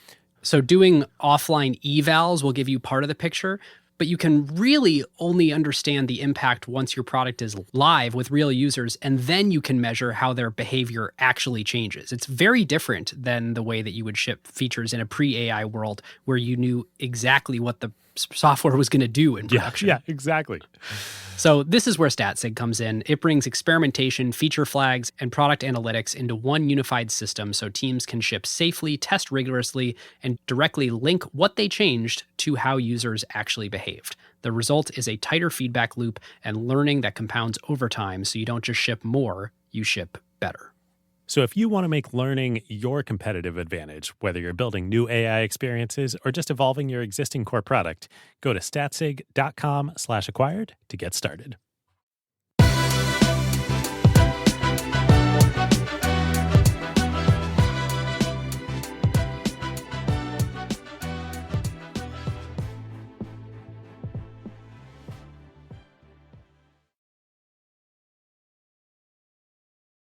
So doing offline evals will give you part of the picture, but you can really only understand the impact once your product is live with real users, and then you can measure how their behavior actually changes. It's very different than the way that you would ship features in a pre-AI world where you knew exactly what the software was going to do in production. Yeah, exactly. So this is where StatSig comes in. It brings experimentation, feature flags, and product analytics into one unified system so teams can ship safely, test rigorously, and directly link what they changed to how users actually behaved. The result is a tighter feedback loop and learning that compounds over time, so you don't just ship more, you ship better. So if you want to make learning your competitive advantage, whether you're building new AI experiences or just evolving your existing core product, go to statsig.com/acquired to get started.